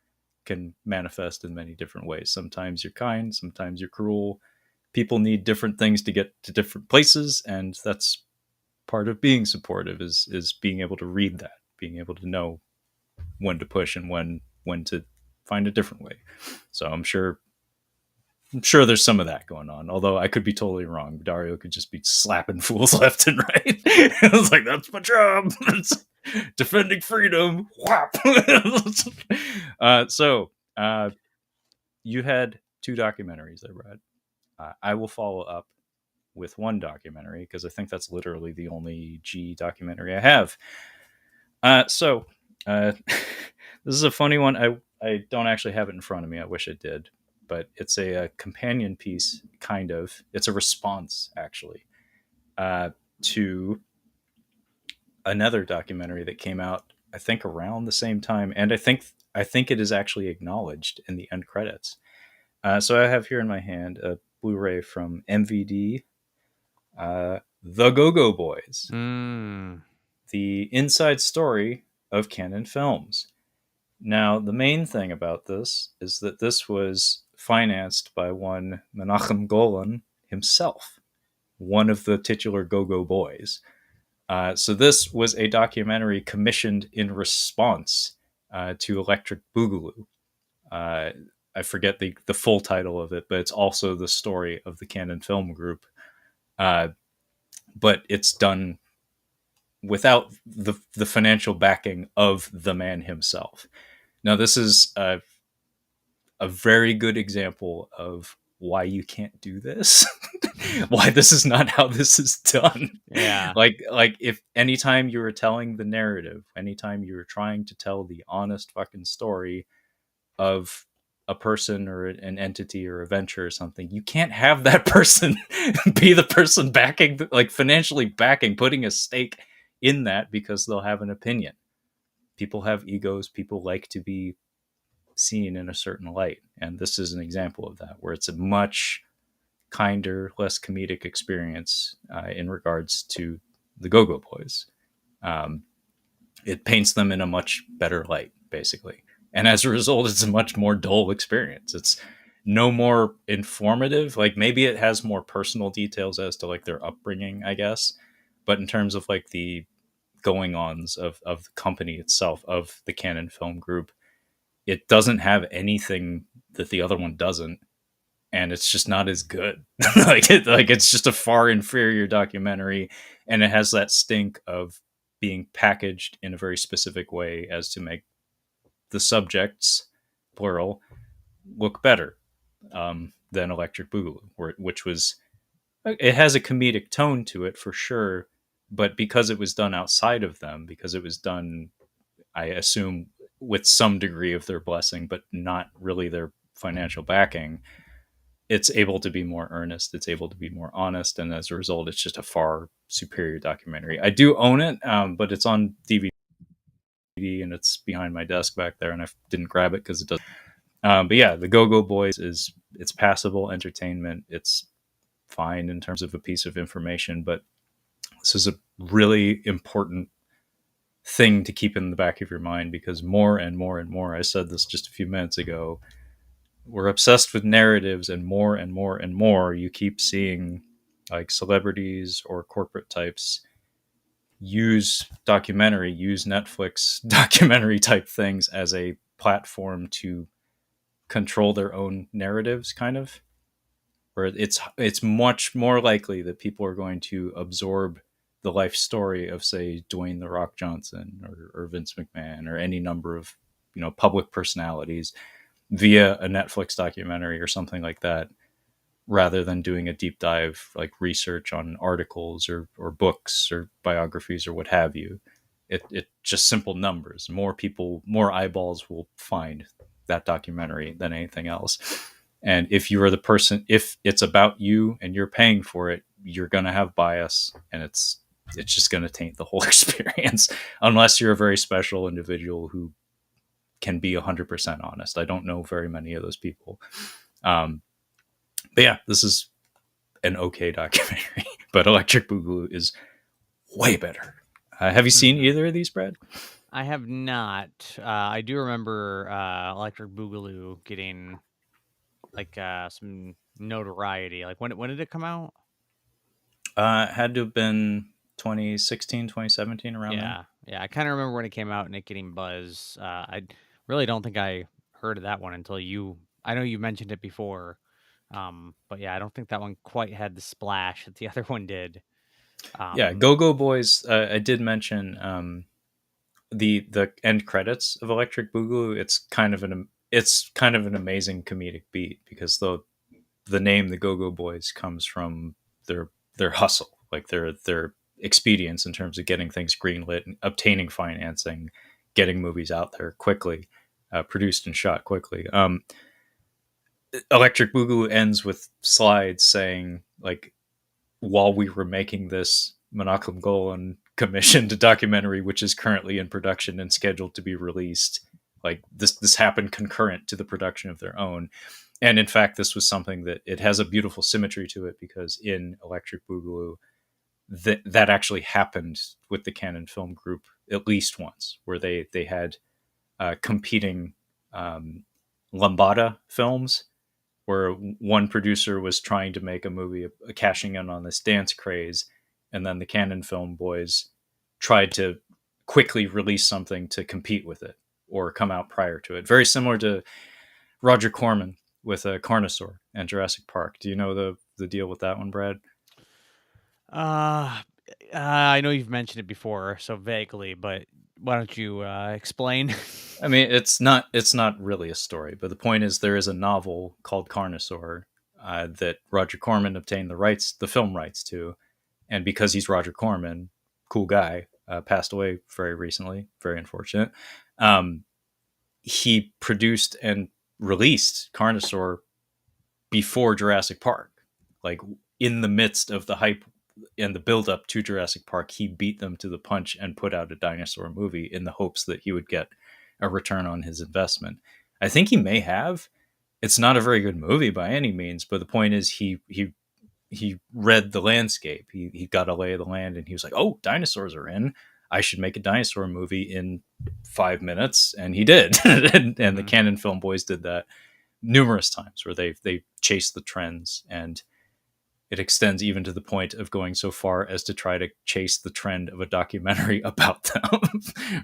can manifest in many different ways. Sometimes you're kind, sometimes you're cruel. People need different things to get to different places, and that's part of being supportive is being able to read that, being able to know when to push and when to find a different way. So I'm sure there's some of that going on, although I could be totally wrong. Dario could just be slapping fools left and right. It's like, that's my job. That's defending freedom. Whap. So you had two documentaries there, Brad. I will follow up with one documentary because I think that's literally the only G documentary I have. So this is a funny one. I don't actually have it in front of me. I wish I did, but it's a companion piece, kind of. It's a response, actually, to another documentary that came out, I think, around the same time, and I think it is actually acknowledged in the end credits. So I have here in my hand a Blu-ray from MVD, The Go-Go Boys, Mm. the inside story of Canon Films. Now, the main thing about this is that this was financed by one Menachem Golan himself, one of the titular Go-Go Boys. So this was a documentary commissioned in response to Electric Boogaloo. Uh, I forget the full title of it, but it's also the story of the Canon Film Group. But it's done without the financial backing of the man himself. Now, this is a very good example of why you can't do this. Why this is not how this is done. Yeah. Like if anytime you were telling the narrative, anytime you were trying to tell the honest fucking story of a person or an entity or a venture or something, you can't have that person be the person backing, like financially backing, putting a stake in that because they'll have an opinion. People have egos. People like to be seen in a certain light. And this is an example of that, where it's a much kinder, less comedic experience in regards to the Go-Go Boys. Um, it paints them in a much better light, basically. And as a result, it's a much more dull experience. It's no more informative. Like maybe it has more personal details as to like their upbringing, I guess. But in terms of like the going ons of the company itself, of the Canon Film Group, it doesn't have anything that the other one doesn't, and it's just not as good. Like it's just a far inferior documentary, and it has that stink of being packaged in a very specific way as to make the subjects, plural, look better than Electric Boogaloo, which was, it has a comedic tone to it for sure, but because it was done outside of them, because it was done, I assume, with some degree of their blessing, but not really their financial backing, it's able to be more earnest. It's able to be more honest. And as a result, it's just a far superior documentary. I do own it, but it's on DVD and it's behind my desk back there. And I didn't grab it because it doesn't. But yeah, the Go-Go Boys it's passable entertainment. It's fine in terms of a piece of information, but this is a really important thing to keep in the back of your mind, because more and more and more, I said this just a few minutes ago, we're obsessed with narratives, and more and more and more you keep seeing like celebrities or corporate types use Netflix documentary type things as a platform to control their own narratives, kind of, where it's much more likely that people are going to absorb the life story of, say, Dwayne the Rock Johnson or Vince McMahon or any number of public personalities via a Netflix documentary or something like that, rather than doing a deep dive like research on articles or books or biographies or what have you. It just simple numbers. More people, more eyeballs will find that documentary than anything else. And if you are the person, if it's about you and you're paying for it, you're going to have bias, and it's just going to taint the whole experience, unless you're a very special individual who can be 100% honest. I don't know very many of those people. But yeah, this is an okay documentary, but Electric Boogaloo is way better. Have you seen either of these, Brad? I have not. I do remember Electric Boogaloo getting like some notoriety. Like when did it come out? It had to have been 2016, 2017, around then. Yeah, yeah. I kind of remember when it came out and it getting buzz. I really don't think I heard of that one until you. I know you mentioned it before, but yeah, I don't think that one quite had the splash that the other one did. Yeah, Um, Go Go Boys. I did mention the end credits of Electric Boogaloo. It's kind of an amazing comedic beat because the name the Go Go Boys comes from their hustle, like their expedience in terms of getting things greenlit, and obtaining financing, getting movies out there quickly, produced and shot quickly. Electric Boogaloo ends with slides saying like, while we were making this Menachem Golan commissioned documentary, which is currently in production and scheduled to be released, like this happened concurrent to the production of their own. And in fact, this was something that it has a beautiful symmetry to it because in Electric Boogaloo, that actually happened with the Canon Film Group at least once, where they had competing um, Lambada films, where one producer was trying to make a movie cashing in on this dance craze, and then the Canon Film boys tried to quickly release something to compete with it or come out prior to it. Very similar to Roger Corman with Carnosaur and Jurassic Park. Do you know the deal with that one, Brad? uh, I know you've mentioned it before, so vaguely, but why don't you explain? I mean, it's not really a story, but the point is there is a novel called Carnosaur that Roger Corman obtained the film rights to, and because he's Roger Corman, cool guy, passed away very recently, very unfortunate. Um, he produced and released Carnosaur before Jurassic Park, like in the midst of the hype and the build up to Jurassic Park. He beat them to the punch and put out a dinosaur movie in the hopes that he would get a return on his investment. I think he may have. It's not a very good movie by any means, but the point is he read the landscape. He got a lay of the land, and he was like, "Oh, dinosaurs are in. I should make a dinosaur movie in 5 minutes," and he did. And the Hmm. Canon Film boys did that numerous times, where they chased the trends, and it extends even to the point of going so far as to try to chase the trend of a documentary about them.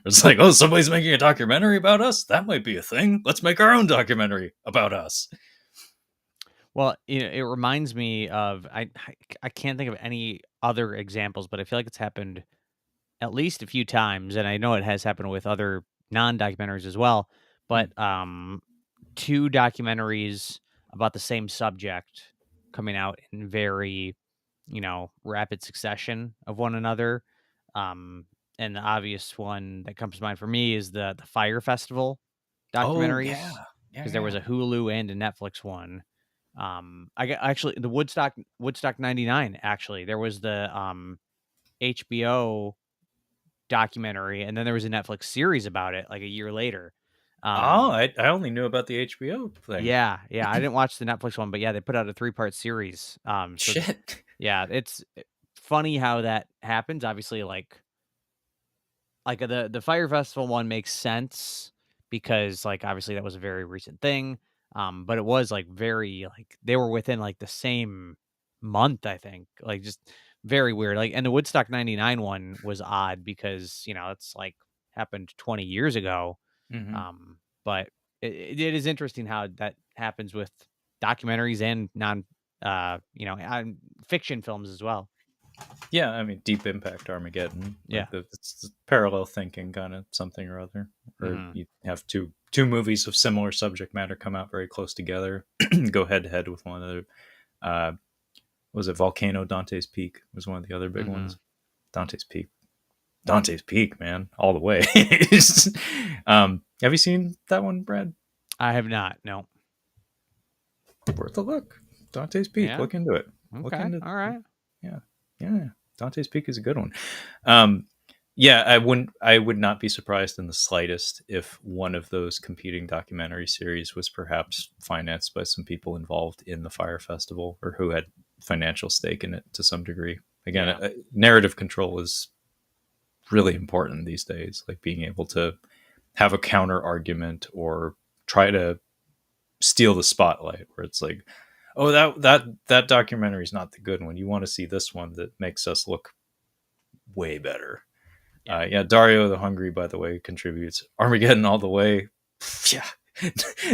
It's like, oh, somebody's making a documentary about us. That might be a thing. Let's make our own documentary about us. Well, it reminds me of I can't think of any other examples, but I feel like it's happened at least a few times, and I know it has happened with other non-documentaries as well. Hmm. But two documentaries about the same subject coming out in very, rapid succession of one another. Um, and the obvious one that comes to mind for me is the Fire Festival Oh yeah, documentaries, yeah, because there yeah. was a Hulu and a Netflix one. I got actually the Woodstock '99. Actually, there was the HBO documentary, and then there was a Netflix series about it like a year later. Oh, Um, I only knew about the HBO thing. yeah, yeah, I didn't watch the Netflix one, but yeah, they put out a 3-part series. So Shit. yeah, it's funny how that happens. Obviously, the Fire Festival one makes sense because, like, obviously that was a very recent thing. But it was like very like they were within like the same month, I think. Like just very weird. Like and the Woodstock '99 one was odd because, it's like happened 20 years ago. Hmm. But it is interesting how that happens with documentaries and non fiction films as well. Yeah, I mean, Deep Impact Armageddon, Yeah. like it's parallel thinking kind of something or other, or Hmm. you have two movies of similar subject matter come out very close together, go head to head with one another. Uh, was it Volcano? Dante's Peak was one of the other big Hmm. ones. Dante's Peak, Dante's Peak, man, all the way. Have you seen that one, Brad? I have not. No. Worth a look. Dante's Peak. Yeah. Look into it. Look Okay. into. All right. Yeah, yeah. Dante's Peak is a good one. Um, yeah, I would not be surprised in the slightest if one of those competing documentary series was perhaps financed by some people involved in the Fire Festival or who had financial stake in it to some degree. Again, Yeah. narrative control is really important these days, like being able to have a counter argument or try to steal the spotlight, where it's like, oh, that documentary is not the good one. You want to see this one that makes us look way better. Yeah. Yeah, Dario the Hungry, by the way, contributes Armageddon all the way. Yeah,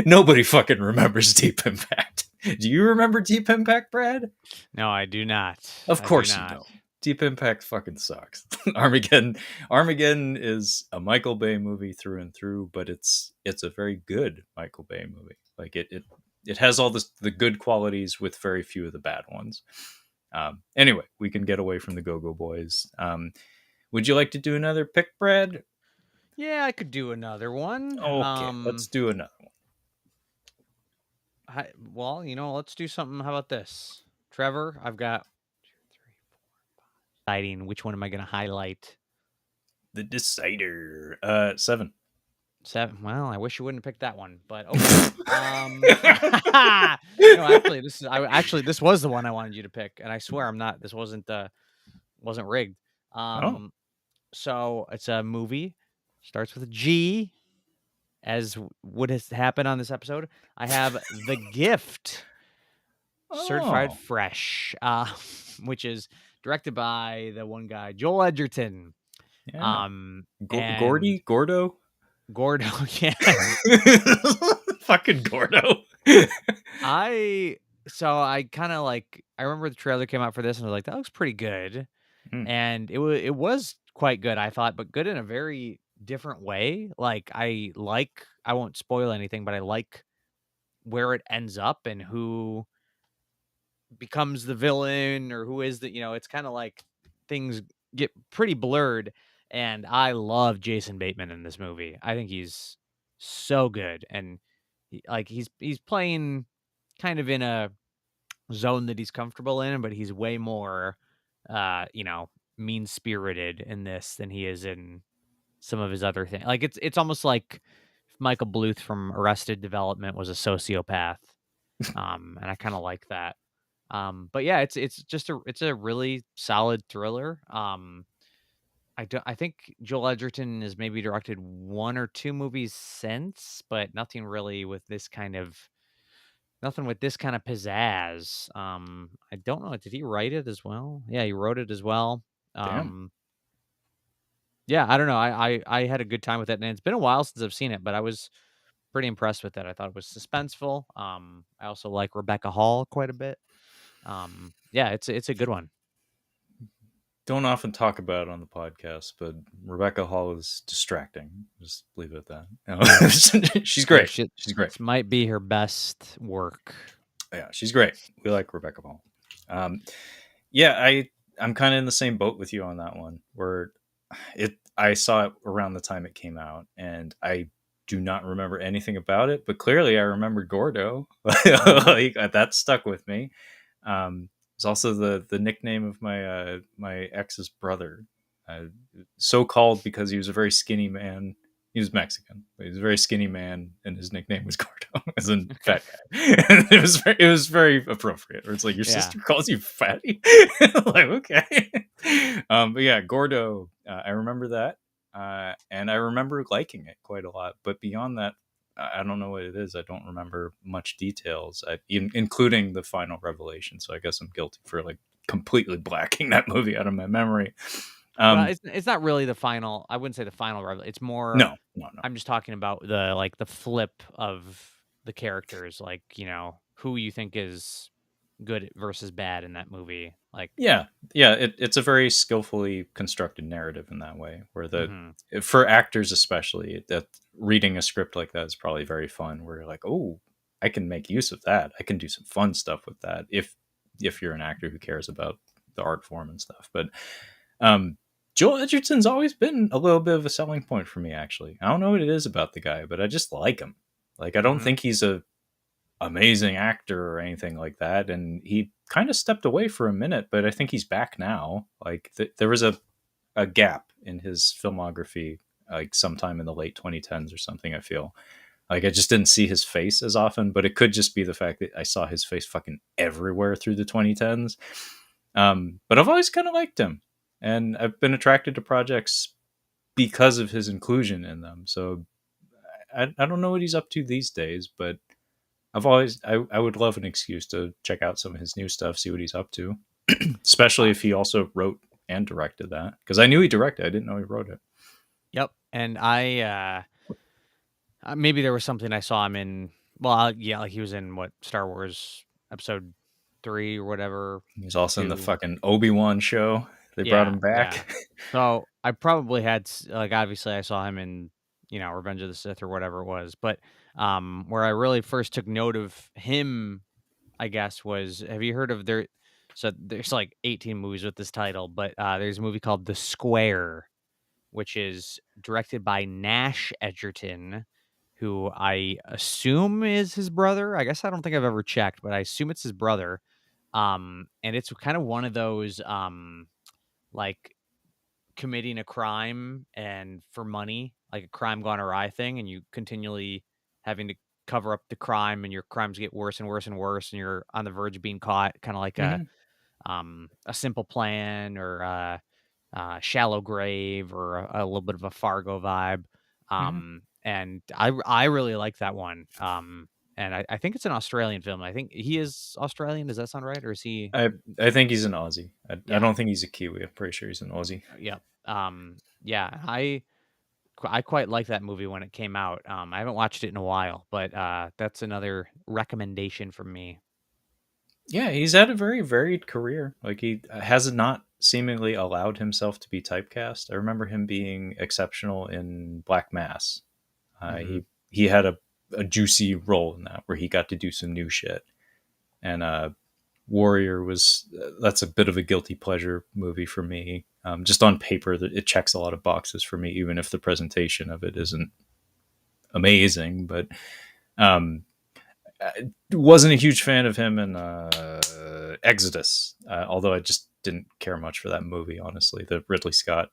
nobody fucking remembers Deep Impact. Do you remember Deep Impact, Brad? No, I do not. Of I do course you not. don't. Deep Impact fucking sucks. Armageddon is a Michael Bay movie through and through, but it's a very good Michael Bay movie. Like it has all the good qualities with very few of the bad ones. Anyway, we can get away from the Go-Go Boys. Would you like to do another pick, Brad? Yeah, I could do another one. Okay, let's do another one. Well, let's do something. How about this, Trevor? I've got 2, 3, 4, 5. Deciding which one am I going to highlight? The Decider. 7. 7. Well, I wish you wouldn't have picked that one, but okay. No, actually this was the one I wanted you to pick, and I swear I'm not. This wasn't rigged. Oh, So it's a movie. Starts with a G, as would has happened on this episode. I have The Gift, certified oh, fresh, which is directed by the one guy, Joel Edgerton. yeah. And Gordo. Gordo. Yeah. Fucking Gordo. I kind of like, I remember the trailer came out for this and I was like, that looks pretty good. Hmm, And it was quite good, I thought, but good in a very different way. Like I won't spoil anything, but I like where it ends up and who becomes the villain or who is it's kind of like things get pretty blurred. And I love Jason Bateman in this movie. I think he's so good. And he's playing kind of in a zone that he's comfortable in, but he's way more mean spirited in this than he is in some of his other things. Like it's almost like if Michael Bluth from Arrested Development was a sociopath. And I kind of like that. But yeah, it's a really solid thriller. I think Joel Edgerton has maybe directed 1 or 2 movies since, but nothing with this kind of pizzazz. I don't know. Did he write it as well? Yeah, he wrote it as well. damn. Um, yeah, I don't know. I had a good time with it, and it's been a while since I've seen it, but I was pretty impressed with it. I thought it was suspenseful. I also like Rebecca Hall quite a bit. Yeah, it's a good one. Don't often talk about it on the podcast, but Rebecca Hall is distracting. Just leave it at that. No. She's Yeah, great. She's great. this might be her best work. Yeah, she's great. We like Rebecca Hall. Yeah, I'm kind of in the same boat with you on that one. Where I saw it around the time it came out, and I do not remember anything about it, but clearly I remember Gordo. Mhm. Like that stuck with me. It's also the nickname of my ex's brother, uh, so called because he was a very skinny man. He was Mexican, but he was a very skinny man, and his nickname was Gordo, as in Okay. fat guy. And it was very appropriate. Where it's like your Yeah. sister calls you fatty, like okay. But yeah, Gordo. I remember that, and I remember liking it quite a lot. But beyond that, I don't know what it is. I don't remember much details, including the final revelation. So I guess I'm guilty for like completely blacking that movie out of my memory. Well, Um, it's not really the final. I wouldn't say the final revel. It's more. no, no, no. I'm just talking about the flip of the characters, like who you think is good versus bad in that movie. Like, Yeah, yeah. It's a very skillfully constructed narrative in that way, where hmm for actors especially, that reading a script like that is probably very fun. Where you're like, oh, I can make use of that. I can do some fun stuff with that if you're an actor who cares about the art form and stuff. But Um, Joel Edgerton's always been a little bit of a selling point for me, actually. I don't know what it is about the guy, but I just like him. Like, I don't hmm think he's a amazing actor or anything like that. And he kind of stepped away for a minute, but I think he's back now. Like, there was a gap in his filmography, like sometime in the late 2010s or something, I feel. Like, I just didn't see his face as often, but it could just be the fact that I saw his face fucking everywhere through the 2010s. But I've always kind of liked him, and I've been attracted to projects because of his inclusion in them. So I don't know what he's up to these days, but I would love an excuse to check out some of his new stuff, see what he's up to, especially Uh, if he also wrote and directed that, because I knew he directed. I didn't know he wrote it. yep. And maybe there was something I saw him in. Well, yeah, like he was in what Star Wars Episode 3 or whatever. He's also in the 2. fucking Obi-Wan show. They brought Yeah, him yeah. back. So I probably had like obviously I saw him in Revenge of the Sith or whatever it was, but where I really first took note of him, I guess, was have you heard of there? So there's like 18 movies with this title, but there's a movie called The Square, which is directed by Nash Edgerton, who I assume is his brother. I guess I don't think I've ever checked, but I assume it's his brother. And it's kind of one of those like committing a crime and for money, like a crime gone awry thing, and you continually having to cover up the crime, and your crimes get worse and worse and worse, and you're on the verge of being caught, kind of like Hmm. a Simple Plan or Shallow Grave or a little bit of a Fargo vibe. Hmm. And I really like that one. And I think it's an Australian film. I think he is Australian. Does that sound right? Or is he? I think he's an Aussie. I Yeah. don't think he's a Kiwi. I'm pretty sure he's an Aussie. Yeah. Yeah. I quite like that movie when it came out. I haven't watched it in a while, but that's another recommendation from me. Yeah, he's had a very varied career. Like he has not seemingly allowed himself to be typecast. I remember him being exceptional in Black Mass. Uh, Hmm. he he had a juicy role in that where he got to do some new shit. And Warrior was that's a bit of a guilty pleasure movie for me. Just on paper, that it checks a lot of boxes for me, even if the presentation of it isn't amazing. But um, I wasn't a huge fan of him in Exodus, although I just didn't care much for that movie. Honestly, the Ridley Scott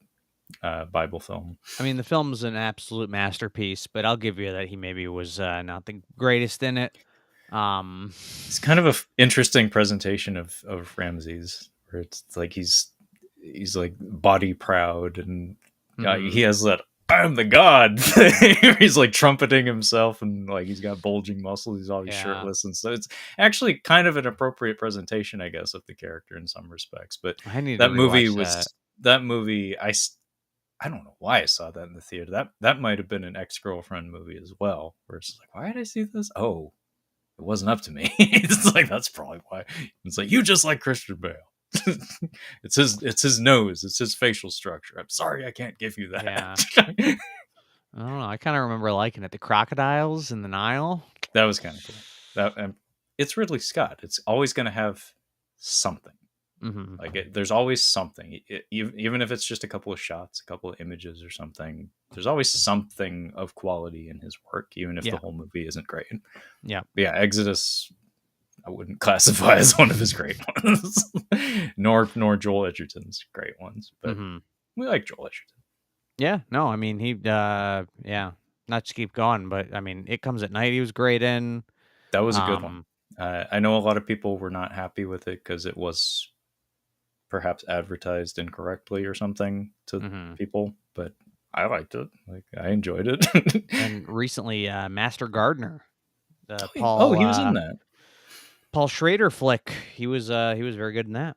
Bible film. I mean, the film's an absolute masterpiece, but I'll give you that he maybe was not the greatest in it. Um, It's kind of a interesting presentation of Ramses, where it's like he's like body proud, and he mhm, has that "I'm the god" thing. He's like trumpeting himself, and like he's got bulging muscles. He's always yeah, shirtless, and so it's actually kind of an appropriate presentation, I guess, of the character in some respects. But I need to that movie rewatch that. was that movie. I don't know why I saw that in the theater. That might have been an ex girlfriend movie as well, where it's like, why did I see this? Oh, it wasn't up to me. It's like that's probably why. It's like you just like Christian Bale. It's his nose, it's his facial structure. I'm sorry I can't give you Yeah, that. I don't know. I kind of remember liking it. The crocodiles in the Nile. That was kind of cool. That it's Ridley Scott. It's always going to have something. Hmm. Like there's always something, even if it's just a couple of shots, a couple of images or something. There's always something of quality in his work, even if the Yeah, whole movie isn't great. But yeah. yeah, Exodus I wouldn't classify as one of his great ones, nor Joel Edgerton's great ones. But Hmm. we like Joel Edgerton. Yeah. No, I mean yeah. Not to keep going, but I mean, It Comes at Night. He was great in. That was a good one. Um. I know a lot of people were not happy with it because it was perhaps advertised incorrectly or something to Mhm. people, but I liked it. Like I enjoyed it. And recently, Master Gardener, the Oh, he was in that. Paul Schrader flick. He was very good in that.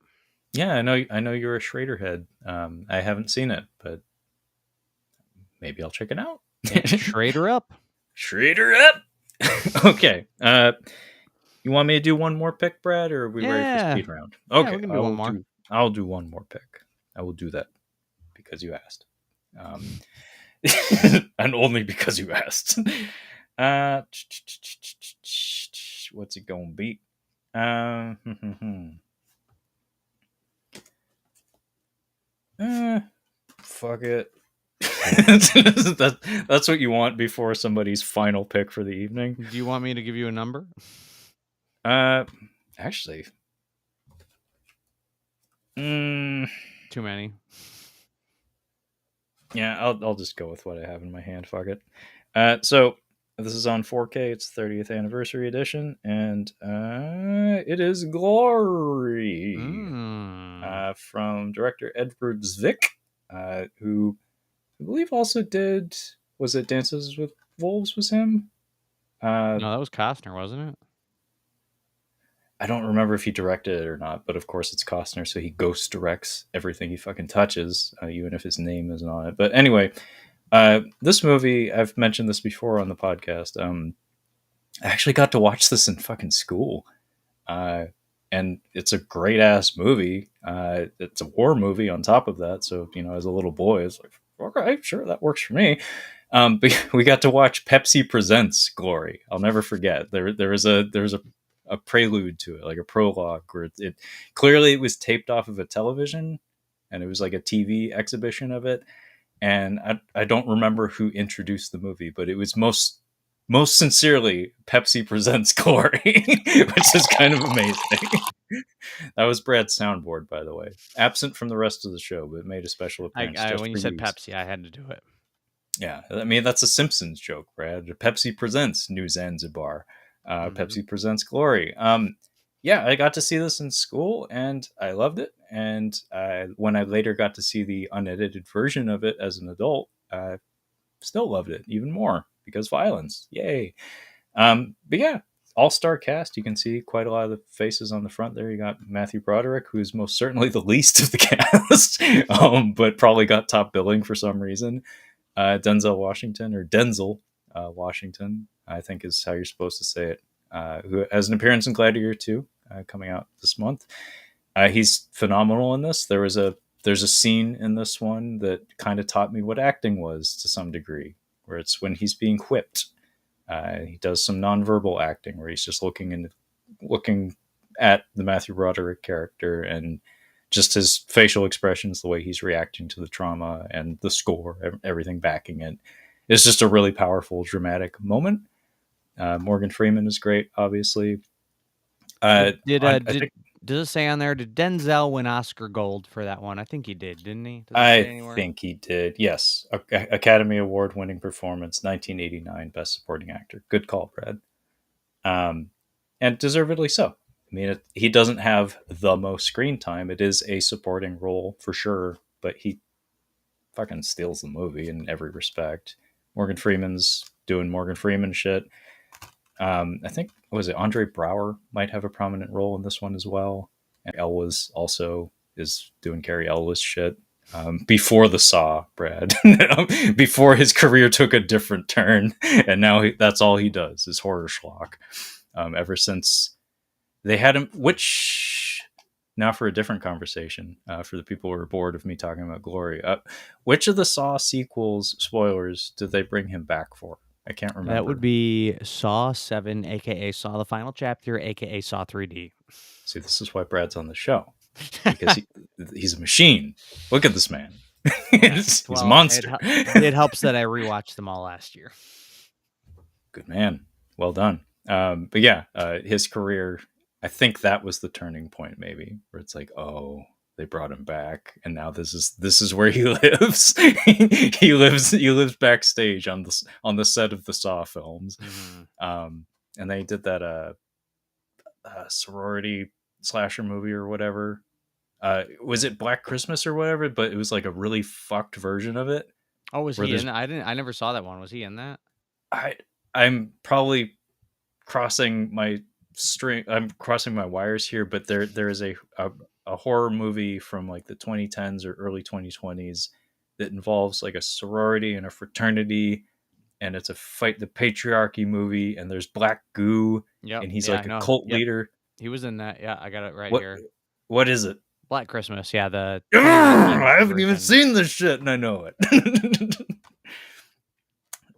Yeah, I know. I know you're a Schrader head. I haven't seen it, but maybe I'll check it out. Yeah, Schrader up. Schrader up. Okay. You want me to do one more pick, Brad, or are we ready for Yeah, speed round? yeah, Okay, we can I do one will more. do. I'll do one more pick. I will do that because you asked, um, and only because you asked. Uh, what's it gonna be? Uh, uh, fuck it. That's what you want before somebody's final pick for the evening. Do you want me to give you a number? Uh, actually, mm, Too many. yeah, I'll just go with what I have in my hand. Fuck it. So this is on 4K. It's 30th anniversary edition, and it is Glory Mm. from director Edward Zwick, who I believe also did, was it Dances with Wolves was him? Uh, No, that was Costner, wasn't it? I don't remember if he directed it or not, but of course it's Costner, so he ghost directs everything he fucking touches, even if his name isn't on it. But anyway, this movie, I've mentioned this before on the podcast. I actually got to watch this in fucking school. Uh, and it's a great ass movie. It's a war movie on top of that. So, as a little boy, it's like, okay, sure, that works for me. But we got to watch Pepsi Presents Glory. I'll never forget. There was a prelude to it, like a prologue, where it clearly it was taped off of a television, and it was like a TV exhibition of it. And I don't remember who introduced the movie, but it was most sincerely Pepsi Presents Glory, which is kind of amazing. That was Brad's soundboard, by the way, absent from the rest of the show, but made a special appearance I just when you for said use. Pepsi, I had to do it. Yeah, I mean that's a Simpsons joke, Brad. Pepsi presents New Zanzibar. Mhm. Pepsi presents Glory. Yeah, I got to see this in school, and I loved it. And when I later got to see the unedited version of it as an adult, I still loved it even more because violence, yay! But yeah, all-star cast. You can see quite a lot of the faces on the front there. You got Matthew Broderick, who's most certainly the least of the cast, but probably got top billing for some reason. Denzel Washington, or Denzel Washington, I think is how you're supposed to say it, who has an appearance in Gladiator 2 coming out this month. He's phenomenal in this. There's a scene in this one that kind of taught me what acting was to some degree, where it's when he's being whipped. He does some nonverbal acting where he's just looking at the Matthew Broderick character, and just his facial expressions, the way he's reacting to the trauma, and the score, everything backing it. It's just a really powerful, dramatic moment. Morgan Freeman is great, obviously. I think Does it say on there, did Denzel win Oscar Gold for that one? I think he did, didn't he? Does it say I anywhere? think he did. Yes, Academy Award winning performance, 1989, Best Supporting Actor. Good call, Brad. Um, and deservedly so. I mean, he doesn't have the most screen time. It is a supporting role for sure, but he fucking steals the movie in every respect. Morgan Freeman's doing Morgan Freeman shit. I think, was it Andre Brower might have a prominent role in this one as well. And Elwes also is doing Carrie Elwes shit. Before the Saw, Brad, before his career took a different turn, and now that's all he does is horror schlock. Ever since they had him, which now for a different conversation, for the people who are bored of me talking about Glory, which of the Saw sequels, spoilers, did they bring him back for? I can't That would remember. be Saw 7, aka Saw the Final Chapter, aka Saw 3D. See, this is why Brad's on the show, because he's a machine. Look at this man. He's a Well, monster. it helps that I rewatched them all last year. Good man. Well done. But yeah, his career, I think that was the turning point, maybe, where it's like, oh, they brought him back, and now this is where he lives. He lives backstage on the set of the Saw films. Mhm. And they did that sorority slasher movie or whatever. Was it Black Christmas or whatever? But it was like a really fucked version of it, Oh, was where he there's in I never saw that one. Was he in that? I I'm probably crossing my string. I'm crossing my wires here, but there is a horror movie from like the 2010s or early 2020s that involves like a sorority and a fraternity, and it's a fight the patriarchy movie, and there's black goo, Yep. and he's Yeah, like a no. cult Yep. leader. He was in that. Yeah, I got it right What here. what is it? Black Christmas. Yeah, the 2019 I haven't even version. seen this shit, and I know it.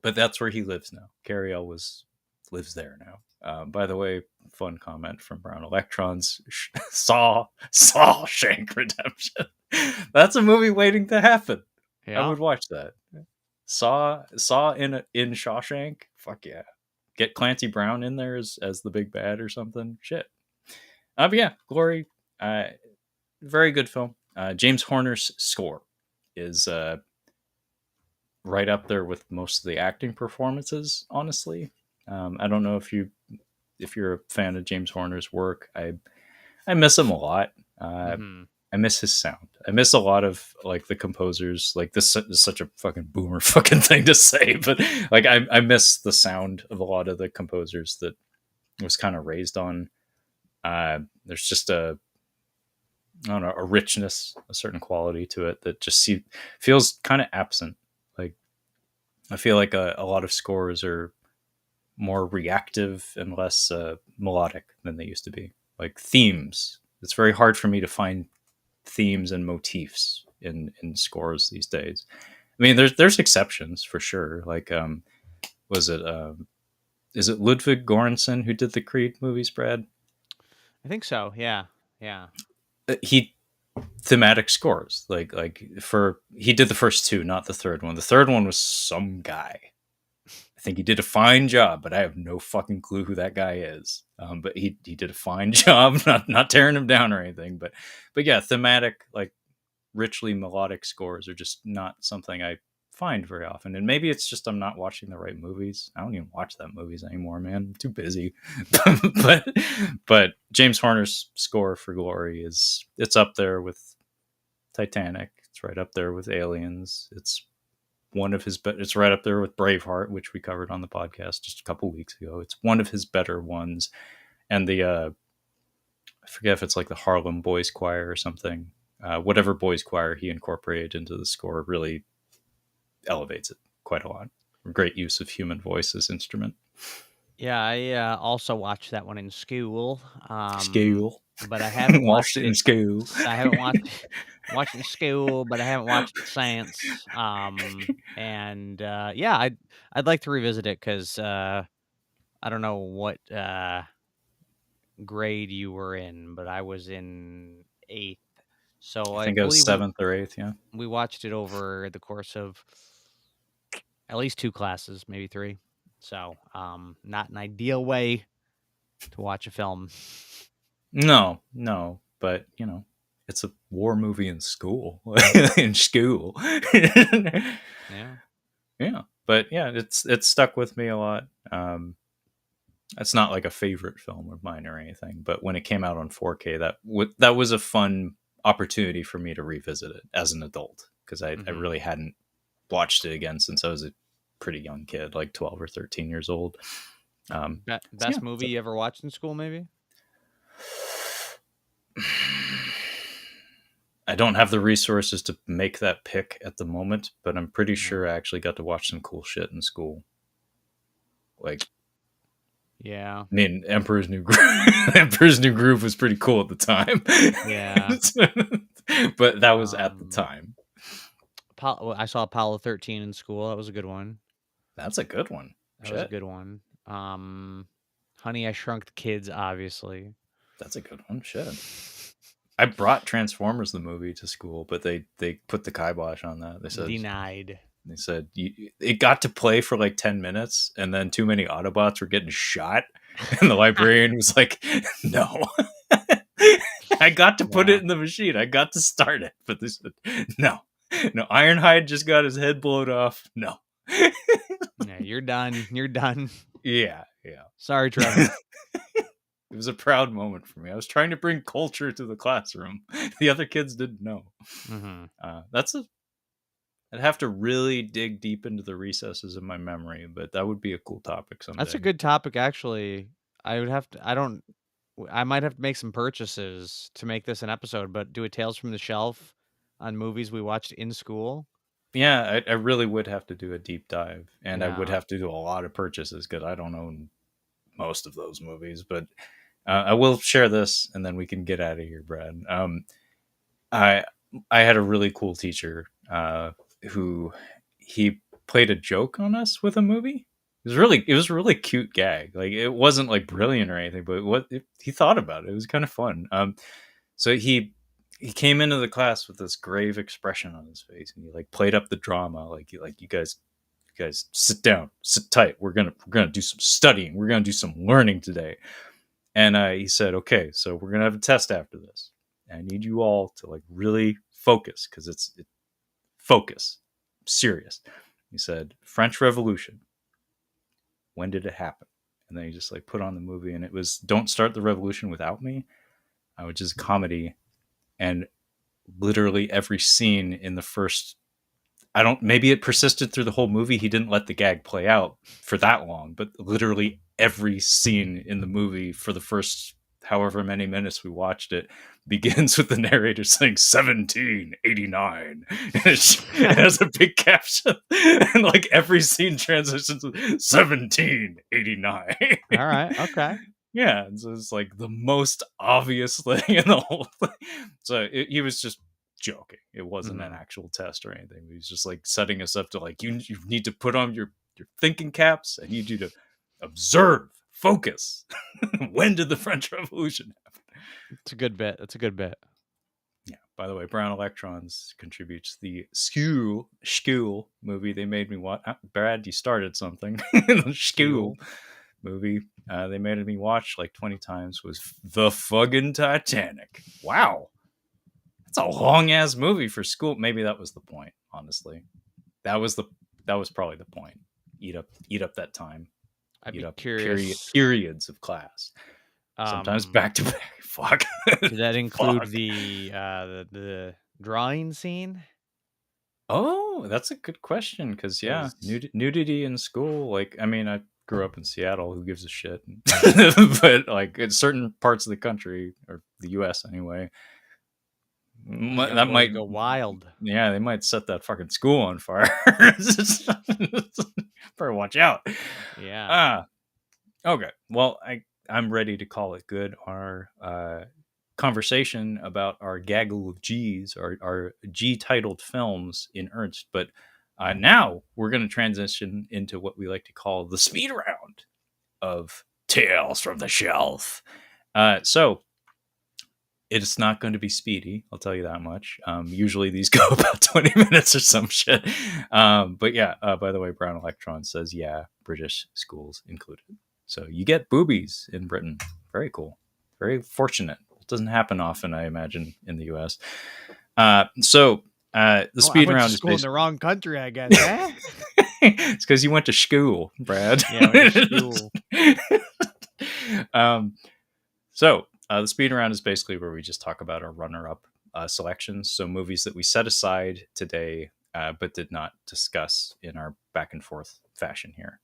But that's where he lives now. Carrie Elwes lives there now. By the way, fun comment from Brown Electrons: Saw Shank Redemption. That's a movie waiting to happen. I Yeah. would watch that. Saw in Shawshank. Fuck yeah. Get Clancy Brown in there as the big bad or something. Shit. But yeah, Glory. Uh, Very good film. James Horner's score is right up there with most of the acting performances. Honestly, I don't know if you're a fan of James Horner's work. I miss him a lot. Mhm. I miss his sound. I miss a lot of like the composers. Like this is such a fucking boomer fucking thing to say, but like I miss the sound of a lot of the composers that was kind of raised on. There's just I don't know, a richness, a certain quality to it that just feels kind of absent. Like I feel like a lot of scores are more reactive and less melodic than they used to be. Like themes, it's very hard for me to find themes and motifs in scores these days. I mean, there's exceptions for sure. Like, was it is it Ludwig Göransson who did the Creed movies, Brad? I think so. Yeah. Yeah. He thematic scores like for he did the first two, not the third one. The third one was some guy. I think he did a fine job, but I have no fucking clue who that guy is. But he did a fine job, not tearing him down or anything. But yeah, thematic, like richly melodic scores are just not something I find very often. And maybe it's just I'm not watching the right movies. I don't even watch that movies anymore, man. I'm too busy. but but James Horner's score for Glory it's up there with Titanic. It's right up there with Aliens. It's one of his it's right up there with Braveheart, which we covered on the podcast just a couple weeks ago. It's one of his better ones. And the I forget if it's like the Harlem Boys Choir or something. Whatever boys choir he incorporated into the score really elevates it quite a lot. Great use of human voice as instrument. Yeah, I also watched that one in school. School. But I haven't Watched watched it in it. school. I haven't watched it in school, but I haven't watched it since. And yeah, I'd like to revisit it because I don't know what grade you were in, but I was in eighth, so I I think I was believe seventh or eighth. Yeah. we watched it over the course of at least 2 classes, maybe 3. So, not an ideal way to watch a film. No, no, but you know, it's a war movie in school. In school. Yeah. Yeah, but yeah, it's stuck with me a lot. It's not like a favorite film of mine or anything, but when it came out on 4K, that was a fun opportunity for me to revisit it as an adult because I Mhm. really hadn't watched it again since I was a pretty young kid, like 12 or 13 years old. So Best movie you ever watched in school, maybe? I don't have the resources to make that pick at the moment, but I'm pretty Mhm. sure I actually got to watch some cool shit in school. Like, Yeah. I mean, Emperor's New Groove. Emperor's New Groove was pretty cool at the time, Yeah. but that was at the Um, time. Well, I saw Apollo 13 in school. That was a good one. That's a good one. That was a Shit, good one. Honey, I Shrunk the Kids, obviously. that's a good one. Shit. I brought Transformers the movie to school, but they put the kibosh on that. Denied. They said it got to play for like 10 minutes, and then too many Autobots were getting shot, and the librarian was like, "No." I got to put Yeah. it in the machine. I got to start it, but they said, "No, no." Ironhide just got his head blown off. No. Yeah, you're done. You're done. Yeah, yeah. Sorry, Trevor. It was a proud moment for me. I was trying to bring culture to the classroom. The other kids didn't know. Mhm. That's a I'd have to really dig deep into the recesses of my memory, but that would be a cool topic That's a someday. good topic, actually. I would have to I don't I might have to make some purchases to make this an episode, but do a Tales from the Shelf on movies we watched in school. Yeah, I really would have to do a deep dive, and I would Yeah. have to do a lot of purchases because I don't own most of those movies. But I will share this, and then we can get out of here, Brad. I I had a really cool teacher who he played a joke on us with a movie. It was a really cute gag. Like it wasn't like brilliant or anything, but he thought about it. It was kind of fun. So he came into the class with this grave expression on his face, and he like played up the drama. Like you guys sit down, sit tight. We're gonna do some studying. We're gonna do some learning today. And he said, okay, so we're gonna have a test after this. I need you all to like really focus because focus, serious. He said, French Revolution. When did it happen? And then he just like put on the movie, and it was "Don't Start the Revolution Without Me," which is a comedy. And literally every scene in the first, I don't, maybe it persisted through the whole movie. He didn't let the gag play out for that long, but literally every scene in the movie for the first however many minutes we watched it begins with the narrator saying 1789. It has a big caption, and like every scene transitions to 1789. All right. Okay. Yeah, so it's like the most obvious thing in the whole thing. So he was just joking. It wasn't an Mhm. actual test or anything. He was just like setting us up to like, you need to put on your thinking caps. I need you to observe, focus. When did the French Revolution happen? It's a good bit. It's a good bit. Yeah. By the way, Brown Electrons contributes the School movie they made me watch. Brad, you started something. The School Skew. movie they made me watch like 20 times was the fucking Titanic. Wow. That's a long ass movie for school. Maybe that was the point, honestly. That was the that was probably the point. Eat up that time. I'd Eat be up curious. periods of class. Sometimes Um, back to back. Fuck. did that include Fuck. the drawing scene? Oh, that's a good question. Because yeah, Because nudity in school. Like, I mean, I grew up in Seattle. Who gives a shit? But like in certain parts of the country or the U.S. anyway, young that boys might, go wild. yeah, they might set that fucking school on fire. Better watch out. Yeah. Ah, okay. Well, I'm ready to call it good. Our conversation about our gaggle of G's, our G titled films in Ernst, but now we're going to transition into what we like to call the speed round of Tales from the Shelf. So it's not going to be speedy, I'll tell you that much. Usually these go about 20 minutes or some shit. But yeah, by the way, Brown Electron says, yeah, British schools included. So you get boobies in Britain. Very cool. Very fortunate. It doesn't happen often, I imagine, in the US. The Oh, I speed went to round is school in the basically. wrong country, I guess. Eh? It's because you went to school, Brad. Yeah, I went to school. um, the speed round is basically where we just talk about our runner-up selections. So movies that we set aside today, but did not discuss in our back and forth fashion here.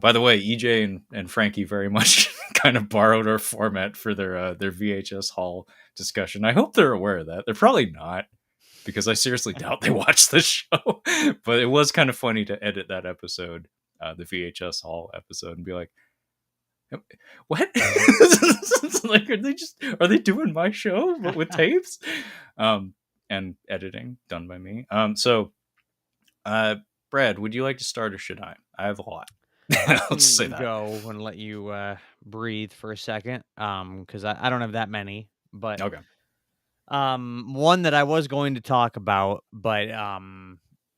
By the way, EJ and Frankie very much kind of borrowed our format for their VHS haul discussion. I hope they're aware of that. They're probably not, because I seriously doubt they watched the show. But it was kind of funny to edit that episode, the VHS haul episode, and be like, what? Like, are they doing my show but with tapes? And editing done by me. Uh Brad, would you like to start or should I? I have a lot. I Let's say can that. go and let you breathe for a second. Because I don't have that many, but Okay. one that I was going to talk about, but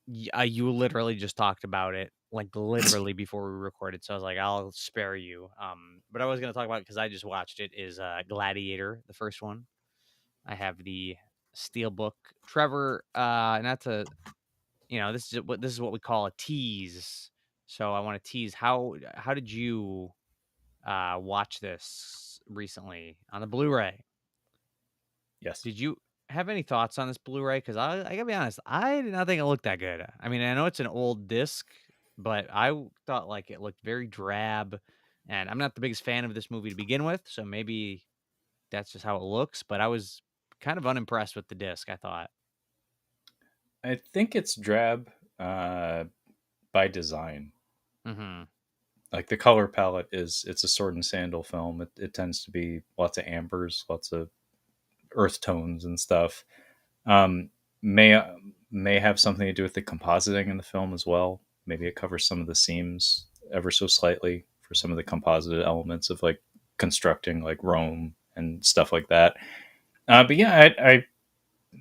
you literally just talked about it, like literally before we recorded. So I was like, I'll spare you. But I was going to talk about it because I just watched it. Is Gladiator, the first one? I have the Steelbook. Trevor, not to, this is what we call a tease. So I want to tease how did you watch this recently on the Blu-ray? Yes. Did you have any thoughts on this Blu-ray? Because I gotta be honest, I did not think it looked that good. I mean, I know it's an old disc, but thought like it looked very drab, and I'm not the biggest fan of this movie to begin with, so maybe that's just how it looks. But I was kind of unimpressed with the disc, I thought. I think it's drab uh by design. Hmm. Like the color palette it's a sword and sandal film. It tends to be lots of ambers, lots of earth tones and stuff. Um, may may have something to do with the compositing in the film as well. Maybe it covers some of the seams ever so slightly for some of the composited elements of like constructing like Rome and stuff like that. But yeah,